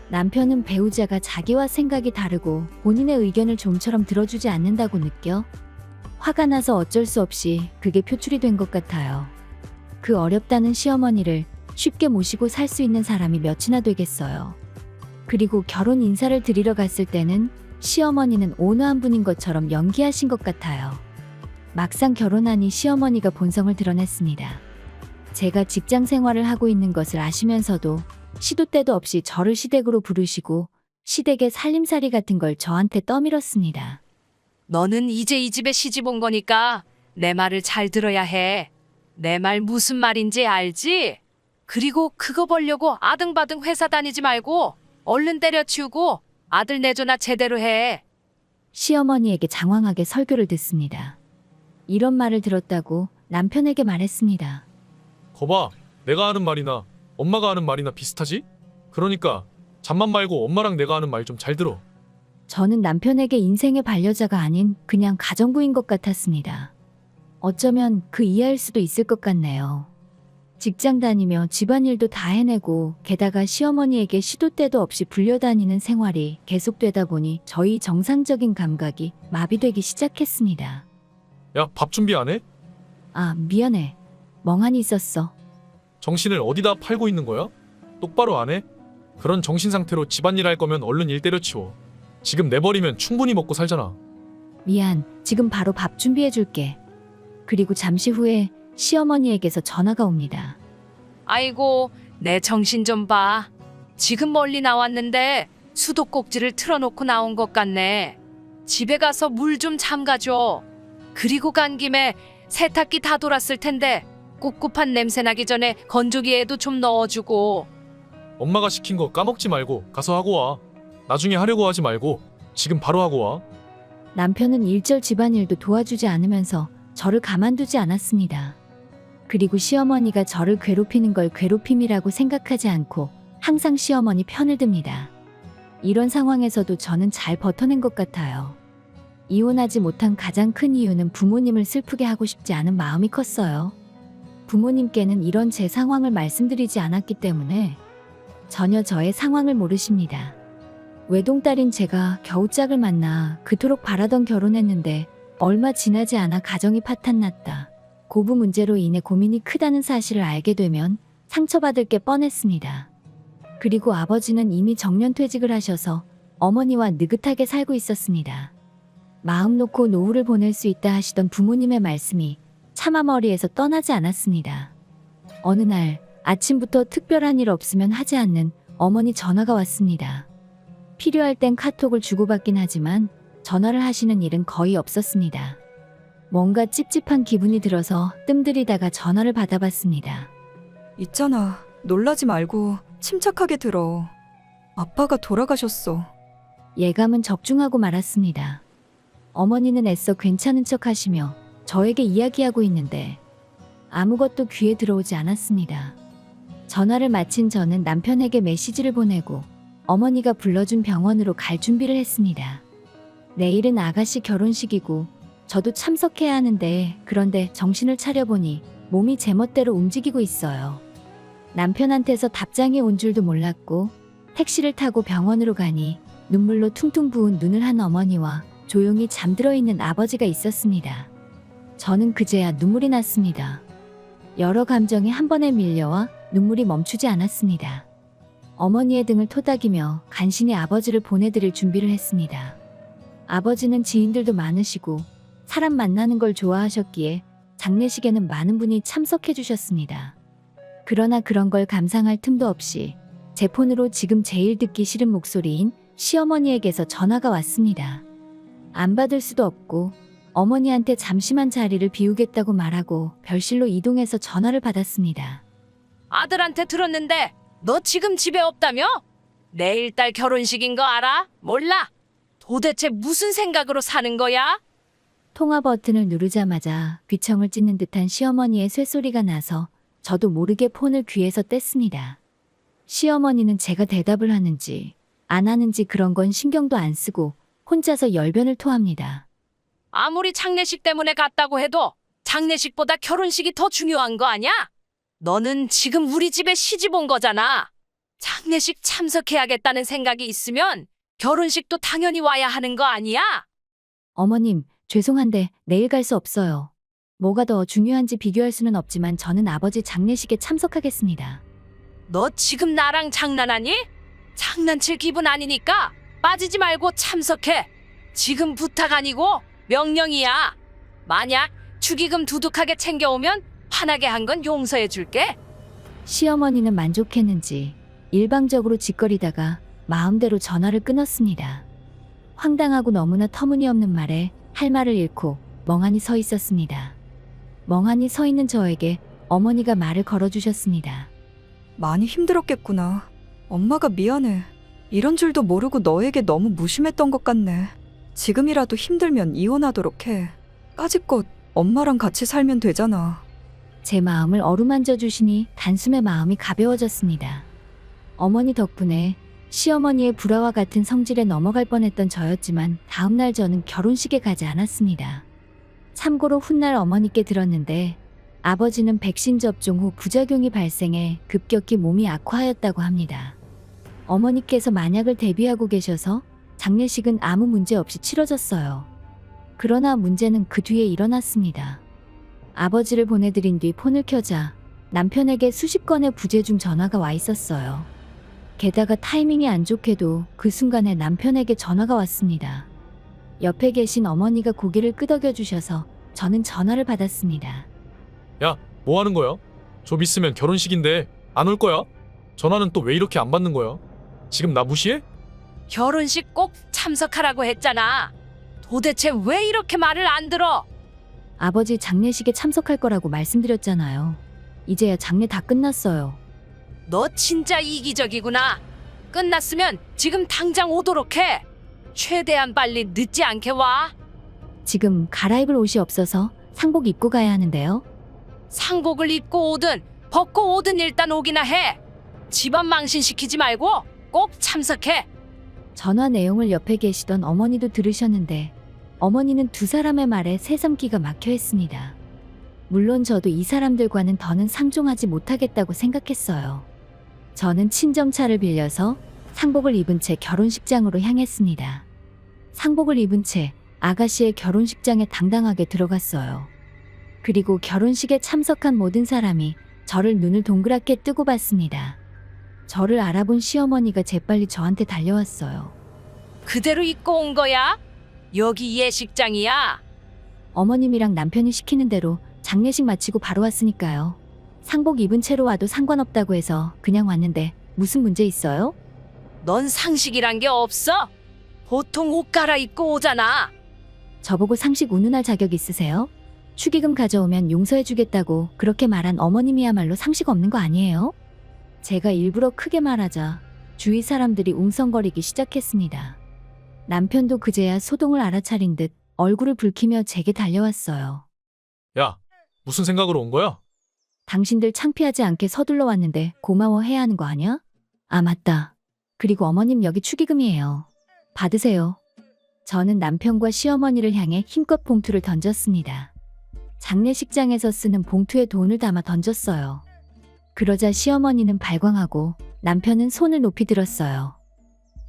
남편은 배우자가 자기와 생각이 다르고 본인의 의견을 좀처럼 들어주지 않는다고 느껴 화가 나서 어쩔 수 없이 그게 표출이 된 것 같아요. 그 어렵다는 시어머니를 쉽게 모시고 살 수 있는 사람이 몇이나 되겠어요. 그리고 결혼 인사를 드리러 갔을 때는 시어머니는 온화한 분인 것처럼 연기하신 것 같아요. 막상 결혼하니 시어머니가 본성을 드러냈습니다. 제가 직장 생활을 하고 있는 것을 아시면서도 시도 때도 없이 저를 시댁으로 부르시고 시댁의 살림살이 같은 걸 저한테 떠밀었습니다. 너는 이제 이 집에 시집 온 거니까 내 말을 잘 들어야 해. 내 말 무슨 말인지 알지? 그리고 그거 벌려고 아등바등 회사 다니지 말고 얼른 때려치우고 아들 내조나 제대로 해. 시어머니에게 장황하게 설교를 듣습니다. 이런 말을 들었다고 남편에게 말했습니다. 거봐, 내가 하는 말이나 엄마가 하는 말이나 비슷하지? 그러니까 잠만 말고 엄마랑 내가 하는 말 좀 잘 들어. 저는 남편에게 인생의 반려자가 아닌 그냥 가정부인 것 같았습니다. 어쩌면 그 이하일 수도 있을 것 같네요. 직장 다니며 집안일도 다 해내고 게다가 시어머니에게 시도 때도 없이 불려다니는 생활이 계속되다 보니 저희 정상적인 감각이 마비되기 시작했습니다. 야, 밥 준비 안 해? 아, 미안해. 멍하니 있었어. 정신을 어디다 팔고 있는 거야? 똑바로 안 해? 그런 정신 상태로 집안일 할 거면 얼른 일 때려치워. 지금 내버리면 충분히 먹고 살잖아. 미안. 지금 바로 밥 준비해 줄게. 그리고 잠시 후에 시어머니에게서 전화가 옵니다. 아이고, 내 정신 좀 봐. 지금 멀리 나왔는데 수도꼭지를 틀어놓고 나온 것 같네. 집에 가서 물 좀 잠가줘. 그리고 간 김에 세탁기 다 돌았을 텐데 꿉꿉한 냄새 나기 전에 건조기에도 좀 넣어주고. 엄마가 시킨 거 까먹지 말고 가서 하고 와. 나중에 하려고 하지 말고 지금 바로 하고 와. 남편은 일절 집안일도 도와주지 않으면서 저를 가만두지 않았습니다. 그리고 시어머니가 저를 괴롭히는 걸 괴롭힘이라고 생각하지 않고 항상 시어머니 편을 듭니다. 이런 상황에서도 저는 잘 버텨낸 것 같아요. 이혼하지 못한 가장 큰 이유는 부모님을 슬프게 하고 싶지 않은 마음이 컸어요. 부모님께는 이런 제 상황을 말씀드리지 않았기 때문에 전혀 저의 상황을 모르십니다. 외동딸인 제가 겨우 짝을 만나 그토록 바라던 결혼했는데 얼마 지나지 않아 가정이 파탄났다. 고부 문제로 인해 고민이 크다는 사실을 알게 되면 상처받을 게 뻔했습니다. 그리고 아버지는 이미 정년퇴직을 하셔서 어머니와 느긋하게 살고 있었습니다. 마음 놓고 노후를 보낼 수 있다 하시던 부모님의 말씀이 차마 머리에서 떠나지 않았습니다. 어느 날 아침부터 특별한 일 없으면 하지 않는 어머니 전화가 왔습니다. 필요할 땐 카톡을 주고받긴 하지만 전화를 하시는 일은 거의 없었습니다. 뭔가 찝찝한 기분이 들어서 뜸들이다가 전화를 받아봤습니다. 있잖아. 놀라지 말고 침착하게 들어. 아빠가 돌아가셨어. 예감은 적중하고 말았습니다. 어머니는 애써 괜찮은 척 하시며 저에게 이야기하고 있는데 아무것도 귀에 들어오지 않았습니다. 전화를 마친 저는 남편에게 메시지를 보내고 어머니가 불러준 병원으로 갈 준비를 했습니다. 내일은 아가씨 결혼식이고 저도 참석해야 하는데 그런데 정신을 차려보니 몸이 제멋대로 움직이고 있어요. 남편한테서 답장이 온 줄도 몰랐고 택시를 타고 병원으로 가니 눈물로 퉁퉁 부은 눈을 한 어머니와 조용히 잠들어 있는 아버지가 있었습니다. 저는 그제야 눈물이 났습니다. 여러 감정이 한 번에 밀려와 눈물이 멈추지 않았습니다. 어머니의 등을 토닥이며 간신히 아버지를 보내드릴 준비를 했습니다. 아버지는 지인들도 많으시고 사람 만나는 걸 좋아하셨기에 장례식에는 많은 분이 참석해 주셨습니다. 그러나 그런 걸 감상할 틈도 없이 제 폰으로 지금 제일 듣기 싫은 목소리인 시어머니에게서 전화가 왔습니다. 안 받을 수도 없고 어머니한테 잠시만 자리를 비우겠다고 말하고 별실로 이동해서 전화를 받았습니다. 아들한테 들었는데 너 지금 집에 없다며? 내일 딸 결혼식인 거 알아? 몰라? 도대체 무슨 생각으로 사는 거야? 통화 버튼을 누르자마자 귀청을 찢는 듯한 시어머니의 쇳소리가 나서 저도 모르게 폰을 귀에서 뗐습니다. 시어머니는 제가 대답을 하는지 안 하는지 그런 건 신경도 안 쓰고 혼자서 열변을 토합니다. 아무리 장례식 때문에 갔다고 해도 장례식보다 결혼식이 더 중요한 거 아니야? 너는 지금 우리 집에 시집 온 거잖아. 장례식 참석해야겠다는 생각이 있으면 결혼식도 당연히 와야 하는 거 아니야? 어머님, 죄송한데 내일 갈 수 없어요. 뭐가 더 중요한지 비교할 수는 없지만 저는 아버지 장례식에 참석하겠습니다. 너 지금 나랑 장난하니? 장난칠 기분 아니니까 빠지지 말고 참석해. 지금 부탁 아니고 명령이야. 만약 축의금 두둑하게 챙겨오면 화나게 한 건 용서해 줄게. 시어머니는 만족했는지 일방적으로 짓거리다가 마음대로 전화를 끊었습니다. 황당하고 너무나 터무니없는 말에 할 말을 잃고 멍하니 서 있었습니다. 멍하니 서 있는 저에게 어머니가 말을 걸어주셨습니다. 많이 힘들었겠구나. 엄마가 미안해. 이런 줄도 모르고 너에게 너무 무심했던 것 같네. 지금이라도 힘들면 이혼하도록 해. 까짓것 엄마랑 같이 살면 되잖아. 제 마음을 어루만져 주시니 단숨에 마음이 가벼워졌습니다. 어머니 덕분에 시어머니의 불화와 같은 성질에 넘어갈 뻔했던 저였지만 다음날 저는 결혼식에 가지 않았습니다. 참고로 훗날 어머니께 들었는데 아버지는 백신 접종 후 부작용이 발생해 급격히 몸이 악화하였다고 합니다. 어머니께서 만약을 대비하고 계셔서 장례식은 아무 문제 없이 치러졌어요. 그러나 문제는 그 뒤에 일어났습니다. 아버지를 보내드린 뒤 폰을 켜자 남편에게 수십 건의 부재중 전화가 와 있었어요. 게다가 타이밍이 안 좋게도 그 순간에 남편에게 전화가 왔습니다. 옆에 계신 어머니가 고개를 끄덕여 주셔서 저는 전화를 받았습니다. 야, 뭐 하는 거야? 좀 있으면 결혼식인데 안 올 거야? 전화는 또 왜 이렇게 안 받는 거야? 지금 나 무시해? 결혼식 꼭 참석하라고 했잖아. 도대체 왜 이렇게 말을 안 들어? 아버지 장례식에 참석할 거라고 말씀드렸잖아요. 이제야 장례 다 끝났어요. 너 진짜 이기적이구나. 끝났으면 지금 당장 오도록 해. 최대한 빨리 늦지 않게 와. 지금 갈아입을 옷이 없어서 상복 입고 가야 하는데요. 상복을 입고 오든 벗고 오든 일단 오기나 해. 집안 망신시키지 말고 꼭 참석해. 전화 내용을 옆에 계시던 어머니도 들으셨는데 어머니는 두 사람의 말에 새삼기가 막혀 했습니다. 물론 저도 이 사람들과는 더는 상종하지 못하겠다고 생각했어요. 저는 친정차를 빌려서 상복을 입은 채 결혼식장으로 향했습니다. 상복을 입은 채 아가씨의 결혼식장에 당당하게 들어갔어요. 그리고 결혼식에 참석한 모든 사람이 저를 눈을 동그랗게 뜨고 봤습니다. 저를 알아본 시어머니가 재빨리 저한테 달려왔어요. 그대로 입고 온 거야? 여기 예식장이야. 어머님이랑 남편이 시키는 대로 장례식 마치고 바로 왔으니까요. 상복 입은 채로 와도 상관없다고 해서 그냥 왔는데 무슨 문제 있어요? 넌 상식이란 게 없어? 보통 옷 갈아입고 오잖아. 저보고 상식 운운할 자격 있으세요? 축의금 가져오면 용서해주겠다고 그렇게 말한 어머님이야말로 상식 없는 거 아니에요? 제가 일부러 크게 말하자 주위 사람들이 웅성거리기 시작했습니다. 남편도 그제야 소동을 알아차린 듯 얼굴을 붉히며 제게 달려왔어요. 야, 무슨 생각으로 온 거야? 당신들 창피하지 않게 서둘러 왔는데 고마워해야 하는 거 아니야? 아, 맞다. 그리고 어머님 여기 축의금이에요. 받으세요. 저는 남편과 시어머니를 향해 힘껏 봉투를 던졌습니다. 장례식장에서 쓰는 봉투에 돈을 담아 던졌어요. 그러자 시어머니는 발광하고 남편은 손을 높이 들었어요.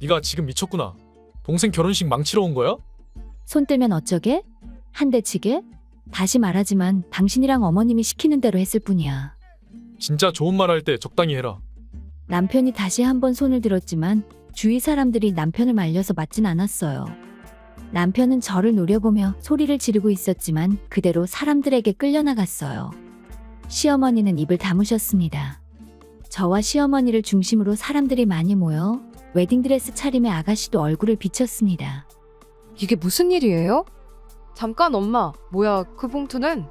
네가 지금 미쳤구나. 동생 결혼식 망치러 온 거야? 손 떼면 어쩌게? 한 대 치게? 다시 말하지만 당신이랑 어머님이 시키는 대로 했을 뿐이야. 진짜 좋은 말 할 때 적당히 해라. 남편이 다시 한번 손을 들었지만 주위 사람들이 남편을 말려서 맞진 않았어요. 남편은 저를 노려보며 소리를 지르고 있었지만 그대로 사람들에게 끌려나갔어요. 시어머니는 입을 다무셨습니다. 저와 시어머니를 중심으로 사람들이 많이 모여 웨딩드레스 차림의 아가씨도 얼굴을 비쳤습니다. 이게 무슨 일이에요? 잠깐 엄마, 뭐야 그 봉투는?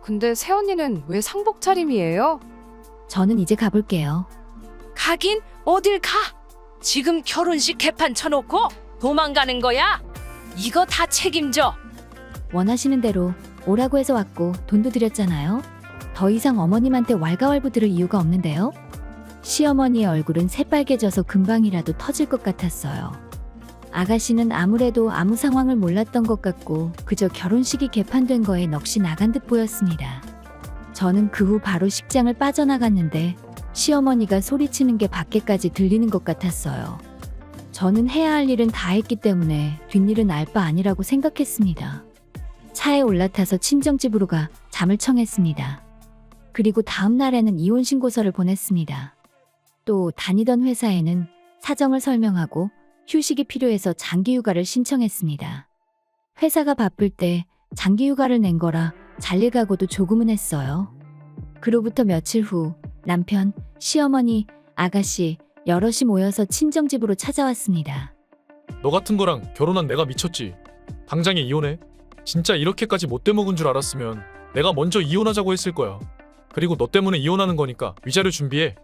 근데 새언니는 왜 상복 차림이에요? 저는 이제 가볼게요. 가긴 어딜 가? 지금 결혼식 개판 쳐놓고 도망가는 거야? 이거 다 책임져. 원하시는 대로 오라고 해서 왔고 돈도 드렸잖아요. 더 이상 어머님한테 왈가왈부 들을 이유가 없는데요. 시어머니의 얼굴은 새빨개져서 금방이라도 터질 것 같았어요. 아가씨는 아무래도 아무 상황을 몰랐던 것 같고 그저 결혼식이 개판된 거에 넋이 나간 듯 보였습니다. 저는 그 후 바로 식장을 빠져나갔는데 시어머니가 소리치는 게 밖에까지 들리는 것 같았어요. 저는 해야 할 일은 다 했기 때문에 뒷일은 알 바 아니라고 생각했습니다. 차에 올라타서 친정집으로 가 잠을 청했습니다. 그리고 다음 날에는 이혼 신고서를 보냈습니다. 또 다니던 회사에는 사정을 설명하고 휴식이 필요해서 장기휴가를 신청했습니다. 회사가 바쁠 때 장기휴가를 낸 거라 잘릴 각오도 조금은 했어요. 그로부터 며칠 후 남편, 시어머니, 아가씨 여럿이 모여서 친정집으로 찾아왔습니다. 너 같은 거랑 결혼한 내가 미쳤지. 당장에 이혼해. 진짜 이렇게까지 못돼 먹은 줄 알았으면 내가 먼저 이혼하자고 했을 거야. 그리고 너 때문에 이혼하는 거니까 위자료 준비해.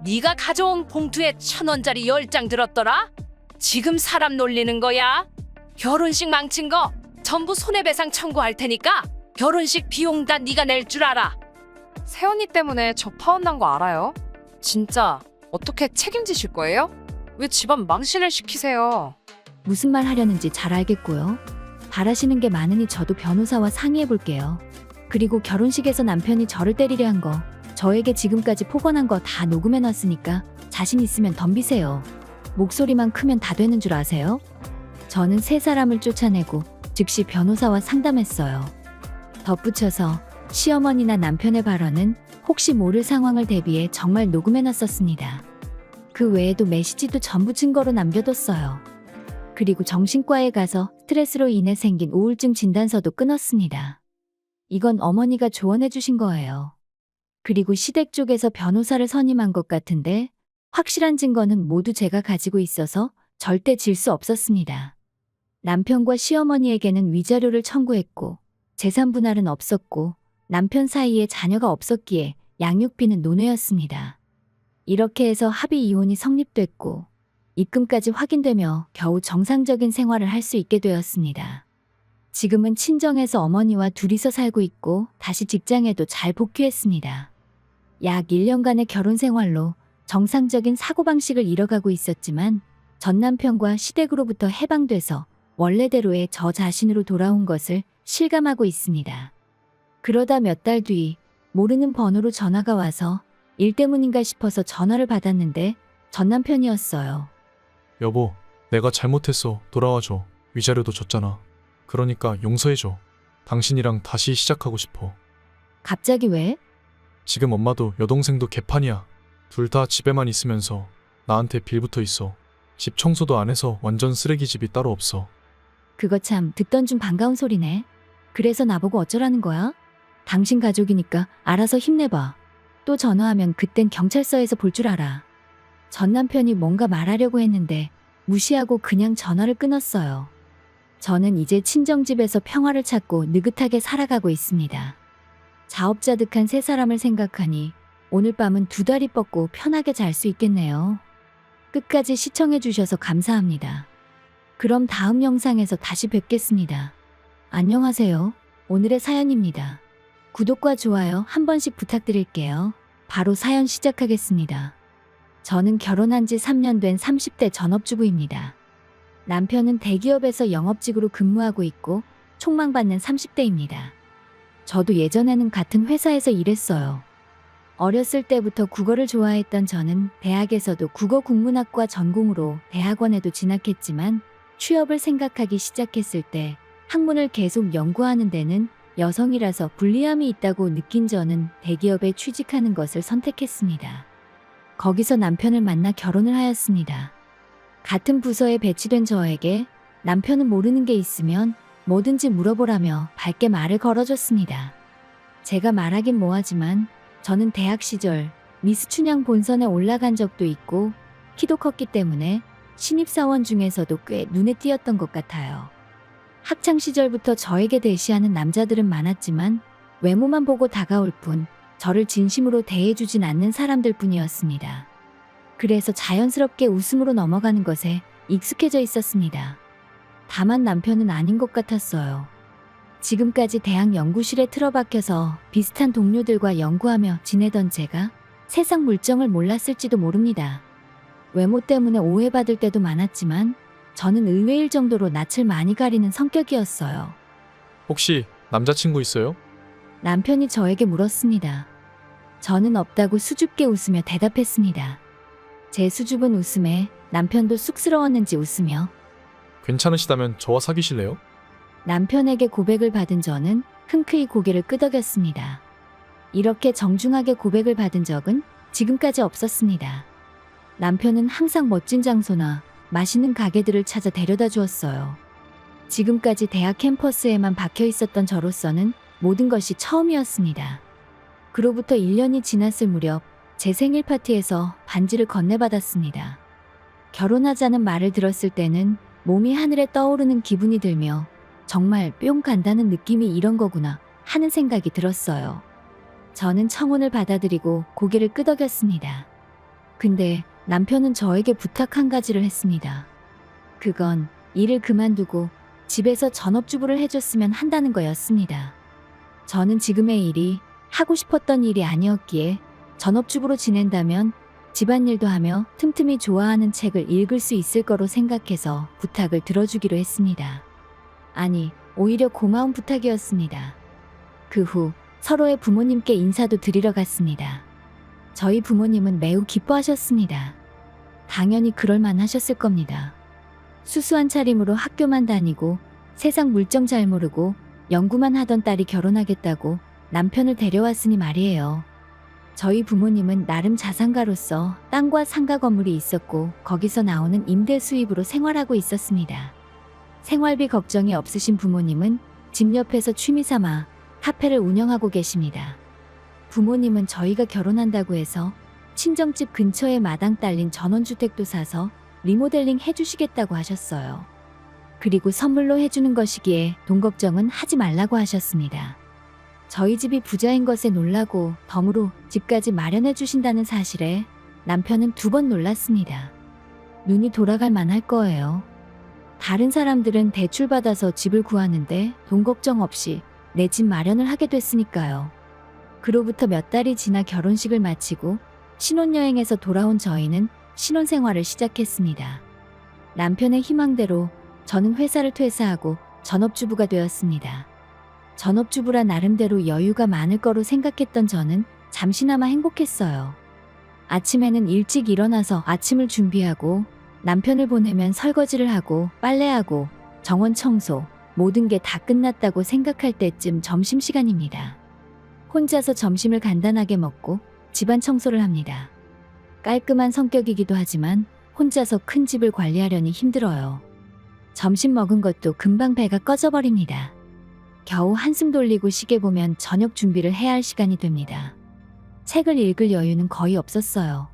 네가 가져온 봉투에 1,000원짜리 10장 들었더라? 지금 사람 놀리는 거야? 결혼식 망친 거 전부 손해배상 청구할 테니까 결혼식 비용 다 네가 낼 줄 알아. 새언니 때문에 저 파혼 난 거 알아요? 진짜 어떻게 책임지실 거예요? 왜 집안 망신을 시키세요? 무슨 말 하려는지 잘 알겠고요. 바라시는 게 많으니 저도 변호사와 상의해 볼게요. 그리고 결혼식에서 남편이 저를 때리려 한 거, 저에게 지금까지 폭언한 거 다 녹음해 놨으니까 자신 있으면 덤비세요. 목소리만 크면 다 되는 줄 아세요? 저는 세 사람을 쫓아내고 즉시 변호사와 상담했어요. 덧붙여서 시어머니나 남편의 발언은 혹시 모를 상황을 대비해 정말 녹음해 놨었습니다. 그 외에도 메시지도 전부 증거로 남겨뒀어요. 그리고 정신과에 가서 스트레스로 인해 생긴 우울증 진단서도 끊었습니다. 이건 어머니가 조언해 주신 거예요. 그리고 시댁 쪽에서 변호사를 선임한 것 같은데 확실한 증거는 모두 제가 가지고 있어서 절대 질 수 없었습니다. 남편과 시어머니에게는 위자료를 청구했고 재산 분할은 없었고 남편 사이에 자녀가 없었기에 양육비는 논외였습니다. 이렇게 해서 합의 이혼이 성립됐고 입금까지 확인되며 겨우 정상적인 생활을 할 수 있게 되었습니다. 지금은 친정에서 어머니와 둘이서 살고 있고 다시 직장에도 잘 복귀했습니다. 약 1년간의 결혼 생활로 정상적인 사고방식을 이뤄가고 있었지만 전 남편과 시댁으로부터 해방돼서 원래대로의 저 자신으로 돌아온 것을 실감하고 있습니다. 그러다 몇 달 뒤 모르는 번호로 전화가 와서 일 때문인가 싶어서 전화를 받았는데 전 남편이었어요. 여보, 내가 잘못했어. 돌아와줘. 위자료도 줬잖아. 그러니까 용서해줘. 당신이랑 다시 시작하고 싶어. 갑자기 왜? 지금 엄마도 여동생도 개판이야. 둘 다 집에만 있으면서 나한테 빌붙어 있어. 집 청소도 안 해서 완전 쓰레기집이 따로 없어. 그거 참 듣던 중 반가운 소리네. 그래서 나보고 어쩌라는 거야? 당신 가족이니까 알아서 힘내봐. 또 전화하면 그땐 경찰서에서 볼 줄 알아. 전 남편이 뭔가 말하려고 했는데 무시하고 그냥 전화를 끊었어요. 저는 이제 친정집에서 평화를 찾고 느긋하게 살아가고 있습니다. 자업자득한 세 사람을 생각하니 오늘 밤은 두 다리 뻗고 편하게 잘 수 있겠네요. 끝까지 시청해주셔서 감사합니다. 그럼 다음 영상에서 다시 뵙겠습니다. 안녕하세요. 오늘의 사연입니다. 구독과 좋아요 한 번씩 부탁드릴게요. 바로 사연 시작하겠습니다. 저는 결혼한 지 3년 된 30대 전업주부입니다. 남편은 대기업에서 영업직으로 근무하고 있고 촉망받는 30대입니다. 저도 예전에는 같은 회사에서 일했어요. 어렸을 때부터 국어를 좋아했던 저는 대학에서도 국어국문학과 전공으로 대학원에도 진학했지만 취업을 생각하기 시작했을 때 학문을 계속 연구하는 데는 여성이라서 불리함이 있다고 느낀 저는 대기업에 취직하는 것을 선택했습니다. 거기서 남편을 만나 결혼을 하였습니다. 같은 부서에 배치된 저에게 남편은 모르는 게 있으면 뭐든지 물어보라며 밝게 말을 걸어줬습니다. 제가 말하긴 뭐하지만 저는 대학 시절 미스 춘향 본선에 올라간 적도 있고 키도 컸기 때문에 신입사원 중에서도 꽤 눈에 띄었던 것 같아요. 학창시절부터 저에게 대시하는 남자들은 많았지만 외모만 보고 다가올 뿐 저를 진심으로 대해주진 않는 사람들 뿐이었습니다. 그래서 자연스럽게 웃음으로 넘어가는 것에 익숙해져 있었습니다. 다만 남편은 아닌 것 같았어요. 지금까지 대학 연구실에 틀어박혀서 비슷한 동료들과 연구하며 지내던 제가 세상 물정을 몰랐을지도 모릅니다. 외모 때문에 오해받을 때도 많았지만 저는 의외일 정도로 낯을 많이 가리는 성격이었어요. 혹시 남자친구 있어요? 남편이 저에게 물었습니다. 저는 없다고 수줍게 웃으며 대답했습니다. 제 수줍은 웃음에 남편도 쑥스러웠는지 웃으며 괜찮으시다면 저와 사귀실래요? 남편에게 고백을 받은 저는 흔쾌히 고개를 끄덕였습니다. 이렇게 정중하게 고백을 받은 적은 지금까지 없었습니다. 남편은 항상 멋진 장소나 맛있는 가게들을 찾아 데려다 주었어요. 지금까지 대학 캠퍼스에만 박혀 있었던 저로서는 모든 것이 처음이었습니다. 그로부터 1년이 지났을 무렵 제 생일 파티에서 반지를 건네받았습니다. 결혼하자는 말을 들었을 때는 몸이 하늘에 떠오르는 기분이 들며 정말 뿅 간다는 느낌이 이런 거구나 하는 생각이 들었어요. 저는 청혼을 받아들이고 고개를 끄덕였습니다. 근데 남편은 저에게 부탁 한 가지를 했습니다. 그건 일을 그만두고 집에서 전업주부를 해줬으면 한다는 거였습니다. 저는 지금의 일이 하고 싶었던 일이 아니었기에 전업주부로 지낸다면 집안일도 하며 틈틈이 좋아하는 책을 읽을 수 있을 거로 생각해서 부탁을 들어주기로 했습니다. 아니, 오히려 고마운 부탁이었습니다. 그 후 서로의 부모님께 인사도 드리러 갔습니다. 저희 부모님은 매우 기뻐하셨습니다. 당연히 그럴만 하셨을 겁니다. 수수한 차림으로 학교만 다니고 세상 물정 잘 모르고 연구만 하던 딸이 결혼하겠다고 남편을 데려왔으니 말이에요. 저희 부모님은 나름 자산가로서 땅과 상가 건물이 있었고 거기서 나오는 임대 수입으로 생활하고 있었습니다. 생활비 걱정이 없으신 부모님은 집 옆에서 취미삼아 카페를 운영하고 계십니다. 부모님은 저희가 결혼한다고 해서 친정집 근처에 마당 딸린 전원주택도 사서 리모델링 해주시겠다고 하셨어요. 그리고 선물로 해주는 것이기에 돈 걱정은 하지 말라고 하셨습니다. 저희 집이 부자인 것에 놀라고 덤으로 집까지 마련해 주신다는 사실에 남편은 2번 놀랐습니다. 눈이 돌아갈 만할 거예요. 다른 사람들은 대출받아서 집을 구하는데 돈 걱정 없이 내 집 마련을 하게 됐으니까요. 그로부터 몇 달이 지나 결혼식을 마치고 신혼여행에서 돌아온 저희는 신혼생활을 시작했습니다. 남편의 희망대로 저는 회사를 퇴사하고 전업주부가 되었습니다. 전업주부라 나름대로 여유가 많을 거로 생각했던 저는 잠시나마 행복했어요. 아침에는 일찍 일어나서 아침을 준비하고 남편을 보내면 설거지를 하고 빨래하고 정원 청소 모든 게 다 끝났다고 생각할 때쯤 점심시간입니다. 혼자서 점심을 간단하게 먹고 집안 청소를 합니다. 깔끔한 성격이기도 하지만 혼자서 큰 집을 관리하려니 힘들어요. 점심 먹은 것도 금방 배가 꺼져버립니다. 겨우 한숨 돌리고 시계 보면 저녁 준비를 해야 할 시간이 됩니다. 책을 읽을 여유는 거의 없었어요.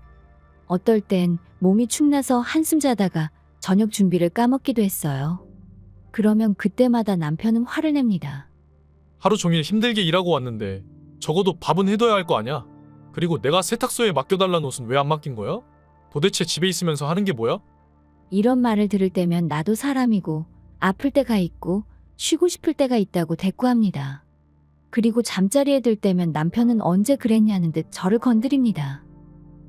어떨 땐 몸이 축나서 한숨 자다가 저녁 준비를 까먹기도 했어요. 그러면 그때마다 남편은 화를 냅니다. 하루 종일 힘들게 일하고 왔는데 적어도 밥은 해둬야 할 거 아냐? 그리고 내가 세탁소에 맡겨달라는 옷은 왜 안 맡긴 거야? 도대체 집에 있으면서 하는 게 뭐야? 이런 말을 들을 때면 나도 사람이고 아플 때가 있고 쉬고 싶을 때가 있다고 대꾸합니다. 그리고 잠자리에 들 때면 남편은 언제 그랬냐는 듯 저를 건드립니다.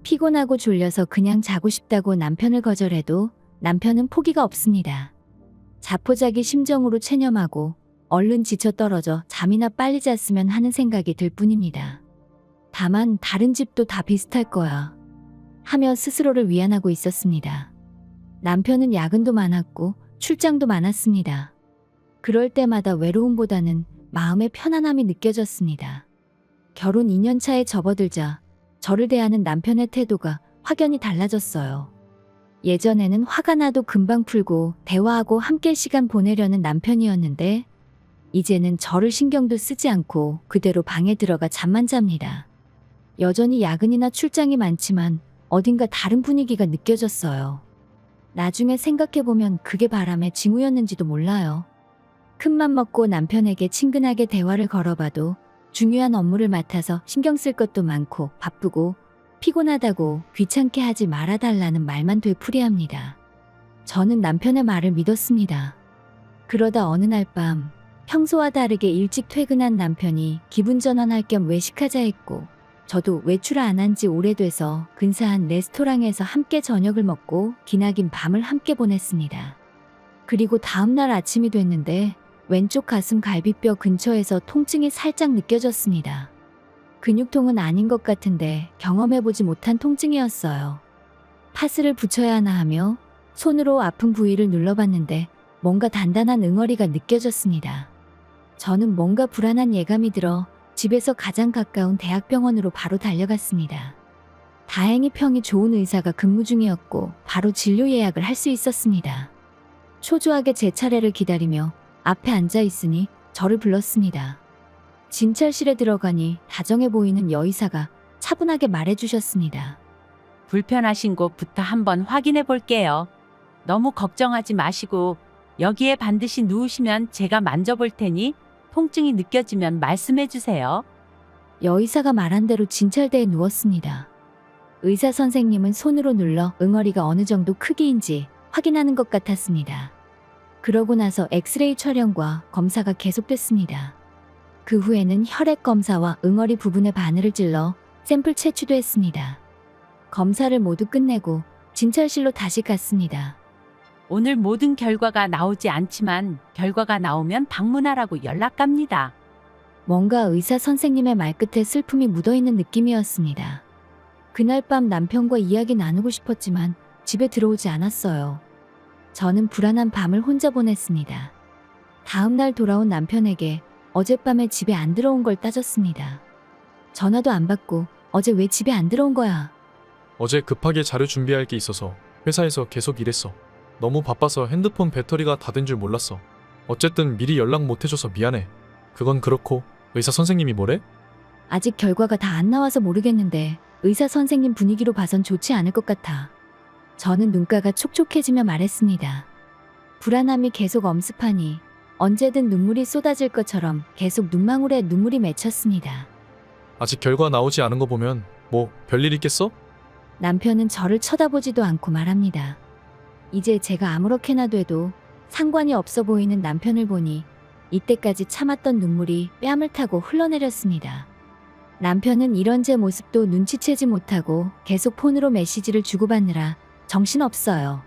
피곤하고 졸려서 그냥 자고 싶다고 남편을 거절해도 남편은 포기가 없습니다. 자포자기 심정으로 체념하고 얼른 지쳐 떨어져 잠이나 빨리 잤으면 하는 생각이 들 뿐입니다. 다만 다른 집도 다 비슷할 거야 하며 스스로를 위안하고 있었습니다. 남편은 야근도 많았고 출장도 많았습니다. 그럴 때마다 외로움보다는 마음의 편안함이 느껴졌습니다. 결혼 2년 차에 접어들자 저를 대하는 남편의 태도가 확연히 달라졌어요. 예전에는 화가 나도 금방 풀고 대화하고 함께 시간 보내려는 남편이었는데 이제는 저를 신경도 쓰지 않고 그대로 방에 들어가 잠만 잡니다. 여전히 야근이나 출장이 많지만 어딘가 다른 분위기가 느껴졌어요. 나중에 생각해보면 그게 바람의 징후였는지도 몰라요. 큰맘 먹고 남편에게 친근하게 대화를 걸어봐도 중요한 업무를 맡아서 신경 쓸 것도 많고 바쁘고 피곤하다고 귀찮게 하지 말아달라는 말만 되풀이합니다. 저는 남편의 말을 믿었습니다. 그러다 어느 날 밤 평소와 다르게 일찍 퇴근한 남편이 기분 전환할 겸 외식하자 했고 저도 외출 안 한 지 오래돼서 근사한 레스토랑에서 함께 저녁을 먹고 기나긴 밤을 함께 보냈습니다. 그리고 다음날 아침이 됐는데 왼쪽 가슴 갈비뼈 근처에서 통증이 살짝 느껴졌습니다. 근육통은 아닌 것 같은데 경험해보지 못한 통증이었어요. 파스를 붙여야 하나 하며 손으로 아픈 부위를 눌러봤는데 뭔가 단단한 응어리가 느껴졌습니다. 저는 뭔가 불안한 예감이 들어 집에서 가장 가까운 대학병원으로 바로 달려갔습니다. 다행히 평이 좋은 의사가 근무 중이었고 바로 진료 예약을 할 수 있었습니다. 초조하게 제 차례를 기다리며 앞에 앉아 있으니 저를 불렀습니다. 진찰실에 들어가니 다정해 보이는 여의사가 차분하게 말해주셨습니다. 불편하신 곳부터 한번 확인해 볼게요. 너무 걱정하지 마시고 여기에 반드시 누우시면 제가 만져볼 테니 통증이 느껴지면 말씀해 주세요. 여의사가 말한 대로 진찰대에 누웠습니다. 의사 선생님은 손으로 눌러 응어리가 어느 정도 크기인지 확인하는 것 같았습니다. 그러고 나서 엑스레이 촬영과 검사가 계속됐습니다. 그 후에는 혈액 검사와 응어리 부분의 바늘을 찔러 샘플 채취도 했습니다. 검사를 모두 끝내고 진찰실로 다시 갔습니다. 오늘 모든 결과가 나오지 않지만 결과가 나오면 방문하라고 연락 갑니다. 뭔가 의사 선생님의 말끝에 슬픔이 묻어있는 느낌이었습니다. 그날 밤 남편과 이야기 나누고 싶었지만 집에 들어오지 않았어요. 저는 불안한 밤을 혼자 보냈습니다. 다음 날 돌아온 남편에게 어젯밤에 집에 안 들어온 걸 따졌습니다. 전화도 안 받고 어제 왜 집에 안 들어온 거야? 어제 급하게 자료 준비할 게 있어서 회사에서 계속 일했어. 너무 바빠서 핸드폰 배터리가 다 된 줄 몰랐어. 어쨌든 미리 연락 못 해줘서 미안해. 그건 그렇고 의사 선생님이 뭐래? 아직 결과가 다 안 나와서 모르겠는데 의사 선생님 분위기로 봐선 좋지 않을 것 같아. 저는 눈가가 촉촉해지며 말했습니다. 불안함이 계속 엄습하니 언제든 눈물이 쏟아질 것처럼 계속 눈망울에 눈물이 맺혔습니다. 아직 결과 나오지 않은 거 보면 뭐 별일 있겠어? 남편은 저를 쳐다보지도 않고 말합니다. 이제 제가 아무렇게나 돼도 상관이 없어 보이는 남편을 보니 이때까지 참았던 눈물이 뺨을 타고 흘러내렸습니다. 남편은 이런 제 모습도 눈치채지 못하고 계속 폰으로 메시지를 주고받느라 정신없어요.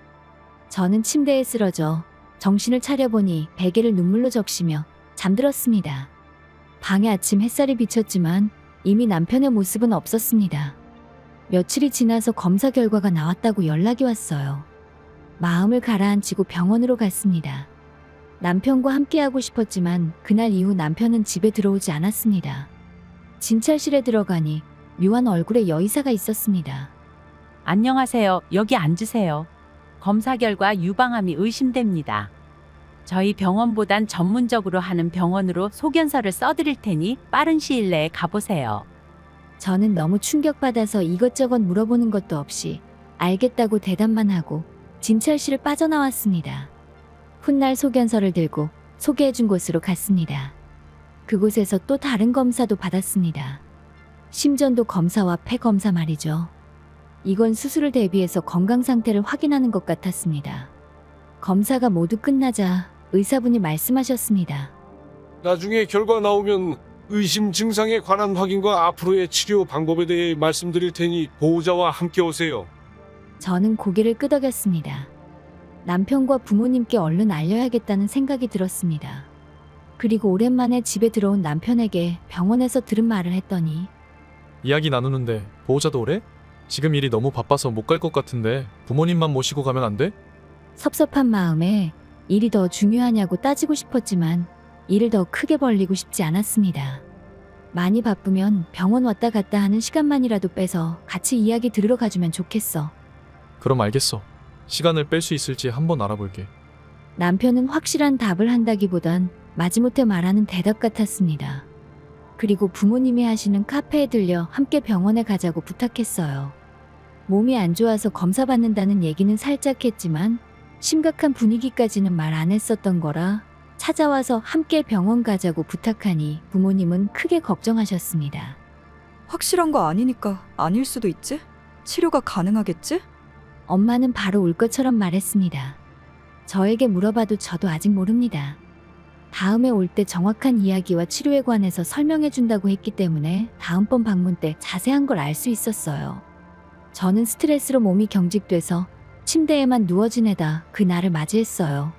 저는 침대에 쓰러져 정신을 차려보니 베개를 눈물로 적시며 잠들었습니다. 방에 아침 햇살이 비쳤지만 이미 남편의 모습은 없었습니다. 며칠이 지나서 검사 결과가 나왔다고 연락이 왔어요. 마음을 가라앉히고 병원으로 갔습니다. 남편과 함께하고 싶었지만 그날 이후 남편은 집에 들어오지 않았습니다. 진찰실에 들어가니 묘한 얼굴의 여의사가 있었습니다. 안녕하세요. 여기 앉으세요. 검사 결과 유방암이 의심됩니다. 저희 병원보단 전문적으로 하는 병원으로 소견서를 써드릴 테니 빠른 시일 내에 가보세요. 저는 너무 충격받아서 이것저것 물어보는 것도 없이 알겠다고 대답만 하고 진찰실을 빠져나왔습니다. 훗날 소견서를 들고 소개해준 곳으로 갔습니다. 그곳에서 또 다른 검사도 받았습니다. 심전도 검사와 폐 검사 말이죠. 이건 수술을 대비해서 건강 상태를 확인하는 것 같았습니다. 검사가 모두 끝나자 의사분이 말씀하셨습니다. 나중에 결과 나오면 의심 증상에 관한 확인과 앞으로의 치료 방법에 대해 말씀드릴 테니 보호자와 함께 오세요. 저는 고개를 끄덕였습니다. 남편과 부모님께 얼른 알려야겠다는 생각이 들었습니다. 그리고 오랜만에 집에 들어온 남편에게 병원에서 들은 말을 했더니 이야기 나누는데 보호자도 오래? 지금 일이 너무 바빠서 못 갈 것 같은데 부모님만 모시고 가면 안 돼? 섭섭한 마음에 일이 더 중요하냐고 따지고 싶었지만 일을 더 크게 벌리고 싶지 않았습니다. 많이 바쁘면 병원 왔다 갔다 하는 시간만이라도 빼서 같이 이야기 들으러 가주면 좋겠어. 그럼 알겠어. 시간을 뺄 수 있을지 한번 알아볼게. 남편은 확실한 답을 한다기보단 마지못해 말하는 대답 같았습니다. 그리고 부모님이 하시는 카페에 들려 함께 병원에 가자고 부탁했어요. 몸이 안 좋아서 검사 받는다는 얘기는 살짝 했지만 심각한 분위기까지는 말 안 했었던 거라 찾아와서 함께 병원 가자고 부탁하니 부모님은 크게 걱정하셨습니다. 확실한 거 아니니까 아닐 수도 있지? 치료가 가능하겠지? 엄마는 바로 울 것처럼 말했습니다. 저에게 물어봐도 저도 아직 모릅니다. 다음에 올 때 정확한 이야기와 치료에 관해서 설명해 준다고 했기 때문에 다음번 방문 때 자세한 걸 알 수 있었어요. 저는 스트레스로 몸이 경직돼서 침대에만 누워 지내다 그날을 맞이했어요.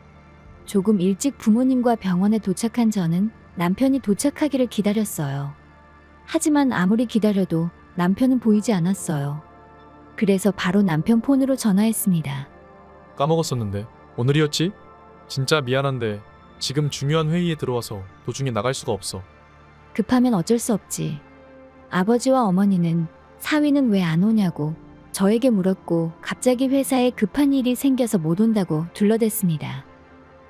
조금 일찍 부모님과 병원에 도착한 저는 남편이 도착하기를 기다렸어요. 하지만 아무리 기다려도 남편은 보이지 않았어요. 그래서 바로 남편 폰으로 전화했습니다. 까먹었었는데 오늘이었지? 진짜 미안한데 지금 중요한 회의에 들어와서 도중에 나갈 수가 없어. 급하면 어쩔 수 없지. 아버지와 어머니는 사위는 왜 안 오냐고 저에게 물었고 갑자기 회사에 급한 일이 생겨서 못 온다고 둘러댔습니다.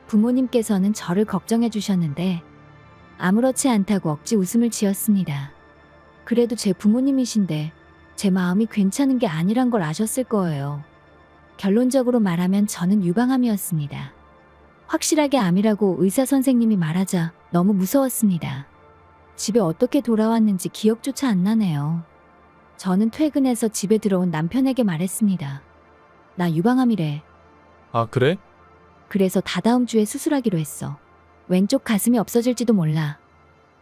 부모님께서는 저를 걱정해 주셨는데 아무렇지 않다고 억지 웃음을 지었습니다. 그래도 제 부모님이신데 제 마음이 괜찮은 게 아니란 걸 아셨을 거예요. 결론적으로 말하면 저는 유방암이었습니다. 확실하게 암이라고 의사 선생님이 말하자 너무 무서웠습니다. 집에 어떻게 돌아왔는지 기억조차 안 나네요. 저는 퇴근해서 집에 들어온 남편에게 말했습니다. 나 유방암이래. 아, 그래? 그래서 다다음 주에 수술하기로 했어. 왼쪽 가슴이 없어질지도 몰라.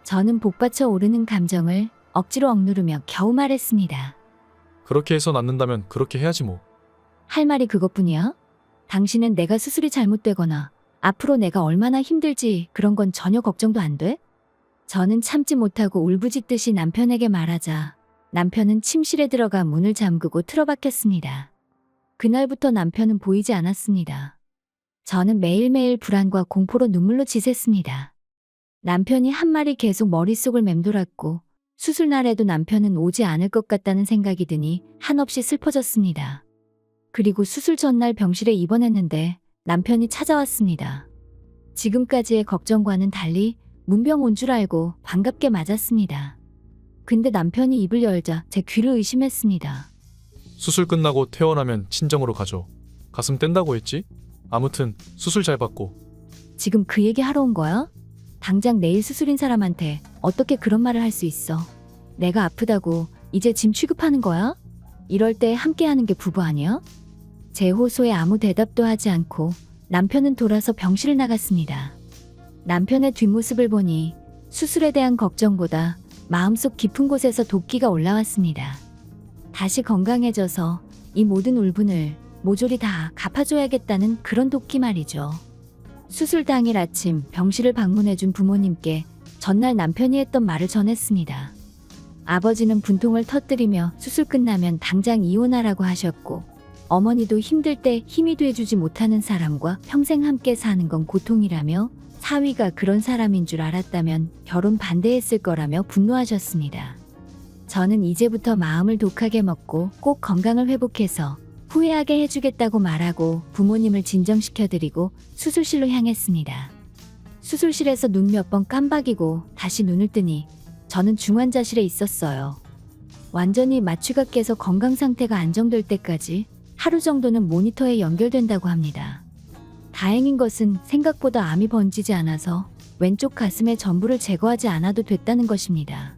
저는 복받쳐 오르는 감정을 억지로 억누르며 겨우 말했습니다. 그렇게 해서 낫는다면 그렇게 해야지 뭐. 할 말이 그것뿐이야? 당신은 내가 수술이 잘못되거나 앞으로 내가 얼마나 힘들지 그런 건 전혀 걱정도 안 돼? 저는 참지 못하고 울부짖듯이 남편에게 말하자 남편은 침실에 들어가 문을 잠그고 틀어박혔습니다. 그날부터 남편은 보이지 않았습니다. 저는 매일매일 불안과 공포로 눈물로 지샜습니다. 남편이 한 말이 계속 머릿속을 맴돌았고 수술 날에도 남편은 오지 않을 것 같다는 생각이 드니 한없이 슬퍼졌습니다. 그리고 수술 전날 병실에 입원했는데 남편이 찾아왔습니다. 지금까지의 걱정과는 달리 문병 온 줄 알고 반갑게 맞았습니다. 근데 남편이 입을 열자 제 귀를 의심했습니다. 수술 끝나고 퇴원하면 친정으로 가죠. 가슴 뗀다고 했지? 아무튼 수술 잘 받고. 지금 그 얘기 하러 온 거야? 당장 내일 수술인 사람한테 어떻게 그런 말을 할 수 있어? 내가 아프다고 이제 짐 취급하는 거야? 이럴 때 함께하는 게 부부 아니야? 제 호소에 아무 대답도 하지 않고 남편은 돌아서 병실을 나갔습니다. 남편의 뒷모습을 보니 수술에 대한 걱정보다 마음속 깊은 곳에서 도끼가 올라왔습니다. 다시 건강해져서 이 모든 울분을 모조리 다 갚아줘야겠다는 그런 도끼 말이죠. 수술 당일 아침 병실을 방문해준 부모님께 전날 남편이 했던 말을 전했습니다. 아버지는 분통을 터뜨리며 수술 끝나면 당장 이혼하라고 하셨고 어머니도 힘들 때 힘이 돼주지 못하는 사람과 평생 함께 사는 건 고통이라며 사위가 그런 사람인 줄 알았다면 결혼 반대했을 거라며 분노하셨습니다. 저는 이제부터 마음을 독하게 먹고 꼭 건강을 회복해서 후회하게 해주겠다고 말하고 부모님을 진정시켜드리고 수술실로 향했습니다. 수술실에서 눈 몇 번 깜박이고 다시 눈을 뜨니 저는 중환자실에 있었어요. 완전히 마취가 깨서 건강 상태가 안정될 때까지 하루 정도는 모니터에 연결된다고 합니다. 다행인 것은 생각보다 암이 번지지 않아서 왼쪽 가슴의 전부를 제거하지 않아도 됐다는 것입니다.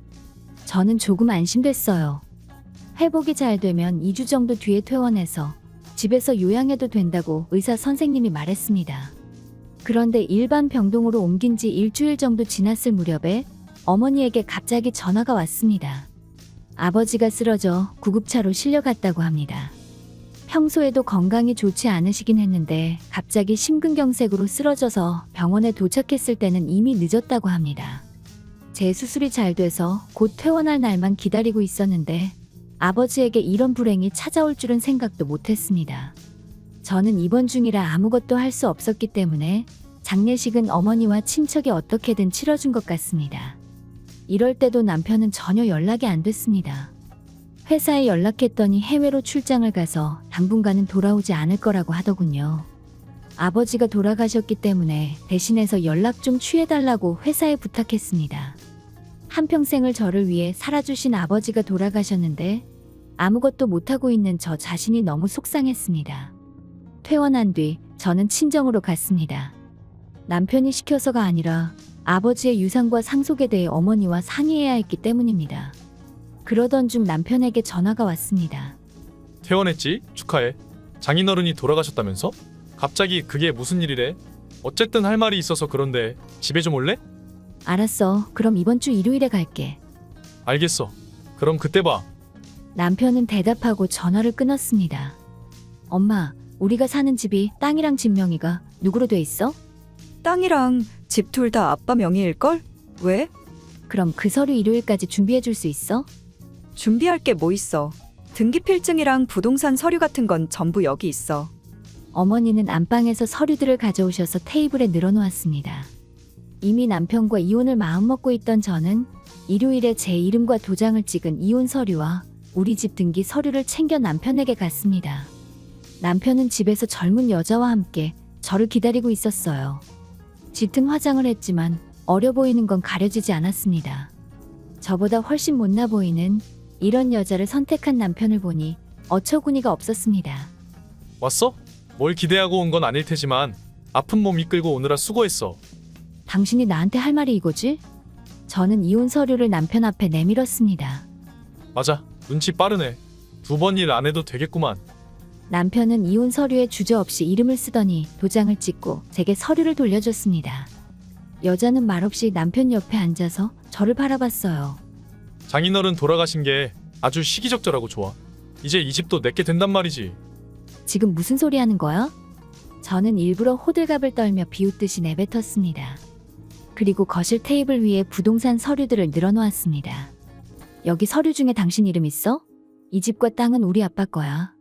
저는 조금 안심됐어요. 회복이 잘 되면 2주 정도 뒤에 퇴원해서 집에서 요양해도 된다고 의사 선생님이 말했습니다. 그런데 일반 병동으로 옮긴 지 일주일 정도 지났을 무렵에 어머니에게 갑자기 전화가 왔습니다. 아버지가 쓰러져 구급차로 실려갔다고 합니다. 평소에도 건강이 좋지 않으시긴 했는데 갑자기 심근경색으로 쓰러져서 병원에 도착했을 때는 이미 늦었다고 합니다. 제 수술이 잘 돼서 곧 퇴원할 날만 기다리고 있었는데 아버지에게 이런 불행이 찾아올 줄은 생각도 못했습니다. 저는 입원 중이라 아무것도 할 수 없었기 때문에 장례식은 어머니와 친척이 어떻게든 치러준 것 같습니다. 이럴 때도 남편은 전혀 연락이 안 됐습니다. 회사에 연락했더니 해외로 출장을 가서 당분간은 돌아오지 않을 거라고 하더군요. 아버지가 돌아가셨기 때문에 대신해서 연락 좀 취해달라고 회사에 부탁했습니다. 한평생을 저를 위해 살아주신 아버지가 돌아가셨는데 아무것도 못하고 있는 저 자신이 너무 속상했습니다. 퇴원한 뒤 저는 친정으로 갔습니다. 남편이 시켜서가 아니라 아버지의 유산과 상속에 대해 어머니와 상의해야 했기 때문입니다. 그러던 중 남편에게 전화가 왔습니다. 퇴원했지? 축하해. 장인어른이 돌아가셨다면서? 갑자기 그게 무슨 일이래? 어쨌든 할 말이 있어서 그런데 집에 좀 올래? 알았어. 그럼 이번 주 일요일에 갈게. 알겠어. 그럼 그때 봐. 남편은 대답하고 전화를 끊었습니다. 엄마, 우리가 사는 집이 땅이랑 집 명의가 누구로 돼 있어? 땅이랑 집 둘 다 아빠 명의일걸? 왜? 그럼 그 서류 일요일까지 준비해 줄 수 있어? 준비할 게 뭐 있어. 등기필증이랑 부동산 서류 같은 건 전부 여기 있어. 어머니는 안방에서 서류들을 가져오셔서 테이블에 늘어놓았습니다. 이미 남편과 이혼을 마음먹고 있던 저는 일요일에 제 이름과 도장을 찍은 이혼 서류와 우리 집 등기 서류를 챙겨 남편에게 갔습니다. 남편은 집에서 젊은 여자와 함께 저를 기다리고 있었어요. 짙은 화장을 했지만 어려 보이는 건 가려지지 않았습니다. 저보다 훨씬 못나 보이는 이런 여자를 선택한 남편을 보니 어처구니가 없었습니다. 왔어? 뭘 기대하고 온 건 아닐 테지만 아픈 몸 이끌고 오느라 수고했어. 당신이 나한테 할 말이 이거지? 저는 이혼 서류를 남편 앞에 내밀었습니다. 맞아. 눈치 빠르네. 2번 일 안 해도 되겠구만. 남편은 이혼 서류에 주저없이 이름을 쓰더니 도장을 찍고 제게 서류를 돌려줬습니다. 여자는 말없이 남편 옆에 앉아서 저를 바라봤어요. 장인어른 돌아가신 게 아주 시기적절하고 좋아. 이제 이 집도 내게 된단 말이지. 지금 무슨 소리 하는 거야? 저는 일부러 호들갑을 떨며 비웃듯이 내뱉었습니다. 그리고 거실 테이블 위에 부동산 서류들을 늘어놓았습니다. 여기 서류 중에 당신 이름 있어? 이 집과 땅은 우리 아빠 거야.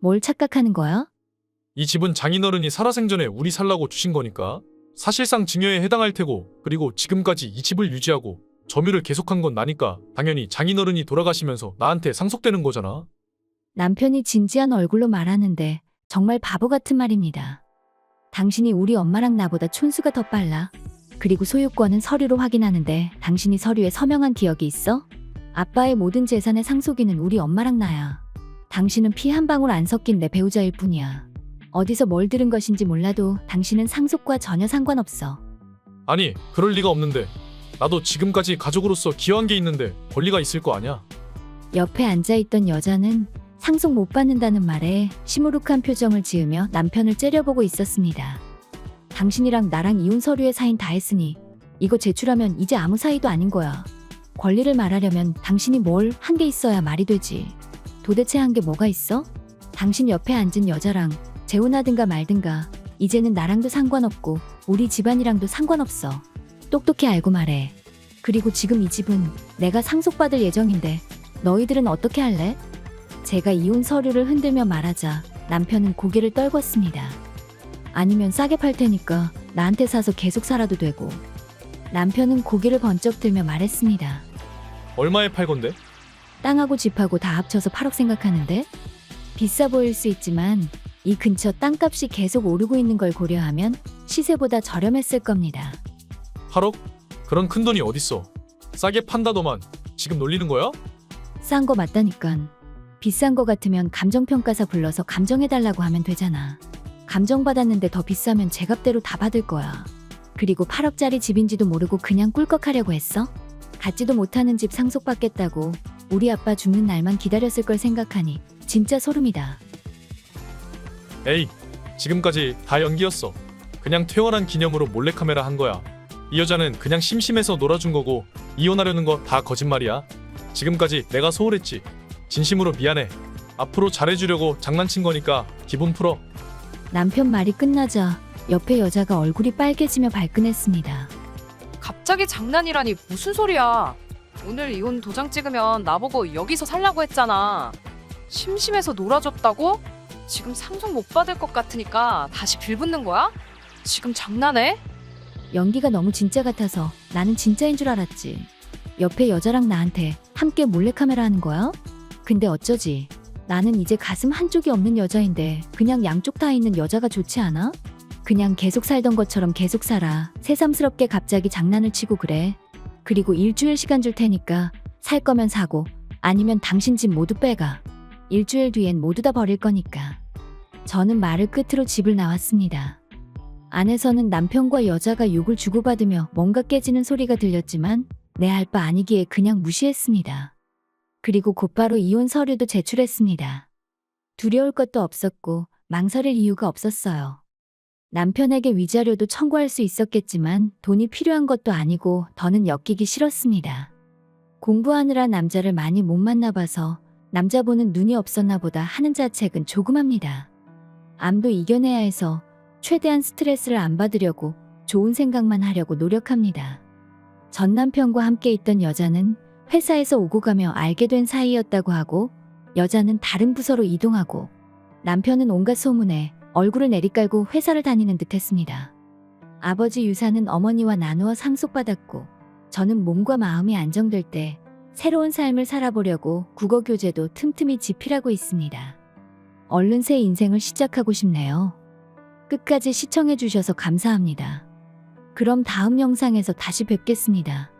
뭘 착각하는 거야? 이 집은 장인어른이 살아생전에 우리 살라고 주신 거니까 사실상 증여에 해당할 테고, 그리고 지금까지 이 집을 유지하고 점유를 계속한 건 나니까 당연히 장인어른이 돌아가시면서 나한테 상속되는 거잖아. 남편이 진지한 얼굴로 말하는데 정말 바보 같은 말입니다. 당신이 우리 엄마랑 나보다 촌수가 더 빨라. 그리고 소유권은 서류로 확인하는데 당신이 서류에 서명한 기억이 있어? 아빠의 모든 재산의 상속인은 우리 엄마랑 나야. 당신은 피 한 방울 안 섞인 내 배우자일 뿐이야. 어디서 뭘 들은 것인지 몰라도 당신은 상속과 전혀 상관없어. 아니, 그럴 리가 없는데. 나도 지금까지 가족으로서 기여한 게 있는데 권리가 있을 거 아냐. 옆에 앉아있던 여자는 상속 못 받는다는 말에 시무룩한 표정을 지으며 남편을 째려보고 있었습니다. 당신이랑 나랑 이혼 서류에 사인 다 했으니 이거 제출하면 이제 아무 사이도 아닌 거야. 권리를 말하려면 당신이 뭘 한 게 있어야 말이 되지. 도대체 한 게 뭐가 있어? 당신 옆에 앉은 여자랑 재혼하든가 말든가 이제는 나랑도 상관없고 우리 집안이랑도 상관없어. 똑똑히 알고 말해. 그리고 지금 이 집은 내가 상속받을 예정인데 너희들은 어떻게 할래? 제가 이혼 서류를 흔들며 말하자 남편은 고개를 떨궜습니다. 아니면 싸게 팔 테니까 나한테 사서 계속 살아도 되고. 남편은 고개를 번쩍 들며 말했습니다. 얼마에 팔 건데? 땅하고 집하고 다 합쳐서 8억 생각하는데? 비싸 보일 수 있지만 이 근처 땅값이 계속 오르고 있는 걸 고려하면 시세보다 저렴했을 겁니다. 8억? 그런 큰 돈이 어딨어. 싸게 판다더만. 지금 놀리는 거야? 싼 거 맞다니깐. 비싼 거 같으면 감정평가사 불러서 감정해달라고 하면 되잖아. 감정받았는데 더 비싸면 제값대로 다 받을 거야. 그리고 8억짜리 집인지도 모르고 그냥 꿀꺽하려고 했어? 갖지도 못하는 집 상속받겠다고 우리 아빠 죽는 날만 기다렸을 걸 생각하니 진짜 소름이다. 에이, 지금까지 다 연기였어. 그냥 퇴원한 기념으로 몰래카메라 한 거야. 이 여자는 그냥 심심해서 놀아준 거고 이혼하려는 거 다 거짓말이야. 지금까지 내가 소홀했지. 진심으로 미안해. 앞으로 잘해주려고 장난친 거니까 기분 풀어. 남편 말이 끝나자 옆에 여자가 얼굴이 빨개지며 발끈했습니다. 갑자기 장난이라니 무슨 소리야. 오늘 이혼 도장 찍으면 나보고 여기서 살라고 했잖아. 심심해서 놀아줬다고? 지금 상속 못 받을 것 같으니까 다시 빌붙는 거야? 지금 장난해? 연기가 너무 진짜 같아서 나는 진짜인 줄 알았지. 옆에 여자랑 나한테 함께 몰래카메라 하는 거야? 근데 어쩌지? 나는 이제 가슴 한쪽이 없는 여자인데 그냥 양쪽 다 있는 여자가 좋지 않아? 그냥 계속 살던 것처럼 계속 살아. 새삼스럽게 갑자기 장난을 치고 그래. 그리고 일주일 시간 줄 테니까 살 거면 사고 아니면 당신 집 모두 빼가. 일주일 뒤엔 모두 다 버릴 거니까. 저는 말을 끝으로 집을 나왔습니다. 안에서는 남편과 여자가 욕을 주고받으며 뭔가 깨지는 소리가 들렸지만 내 할 바 아니기에 그냥 무시했습니다. 그리고 곧바로 이혼 서류도 제출했습니다. 두려울 것도 없었고 망설일 이유가 없었어요. 남편에게 위자료도 청구할 수 있었겠지만 돈이 필요한 것도 아니고 더는 엮이기 싫었습니다. 공부하느라 남자를 많이 못 만나봐서 남자 보는 눈이 없었나 보다 하는 자책은 조금합니다. 암도 이겨내야 해서 최대한 스트레스를 안 받으려고 좋은 생각만 하려고 노력합니다. 전 남편과 함께 있던 여자는 회사에서 오고 가며 알게 된 사이였다고 하고 여자는 다른 부서로 이동하고 남편은 온갖 소문에 얼굴을 내리깔고 회사를 다니는 듯 했습니다. 아버지 유산은 어머니와 나누어 상속받았고 저는 몸과 마음이 안정될 때 새로운 삶을 살아보려고 국어교재도 틈틈이 집필하고 있습니다. 얼른 새 인생을 시작하고 싶네요. 끝까지 시청해주셔서 감사합니다. 그럼 다음 영상에서 다시 뵙겠습니다.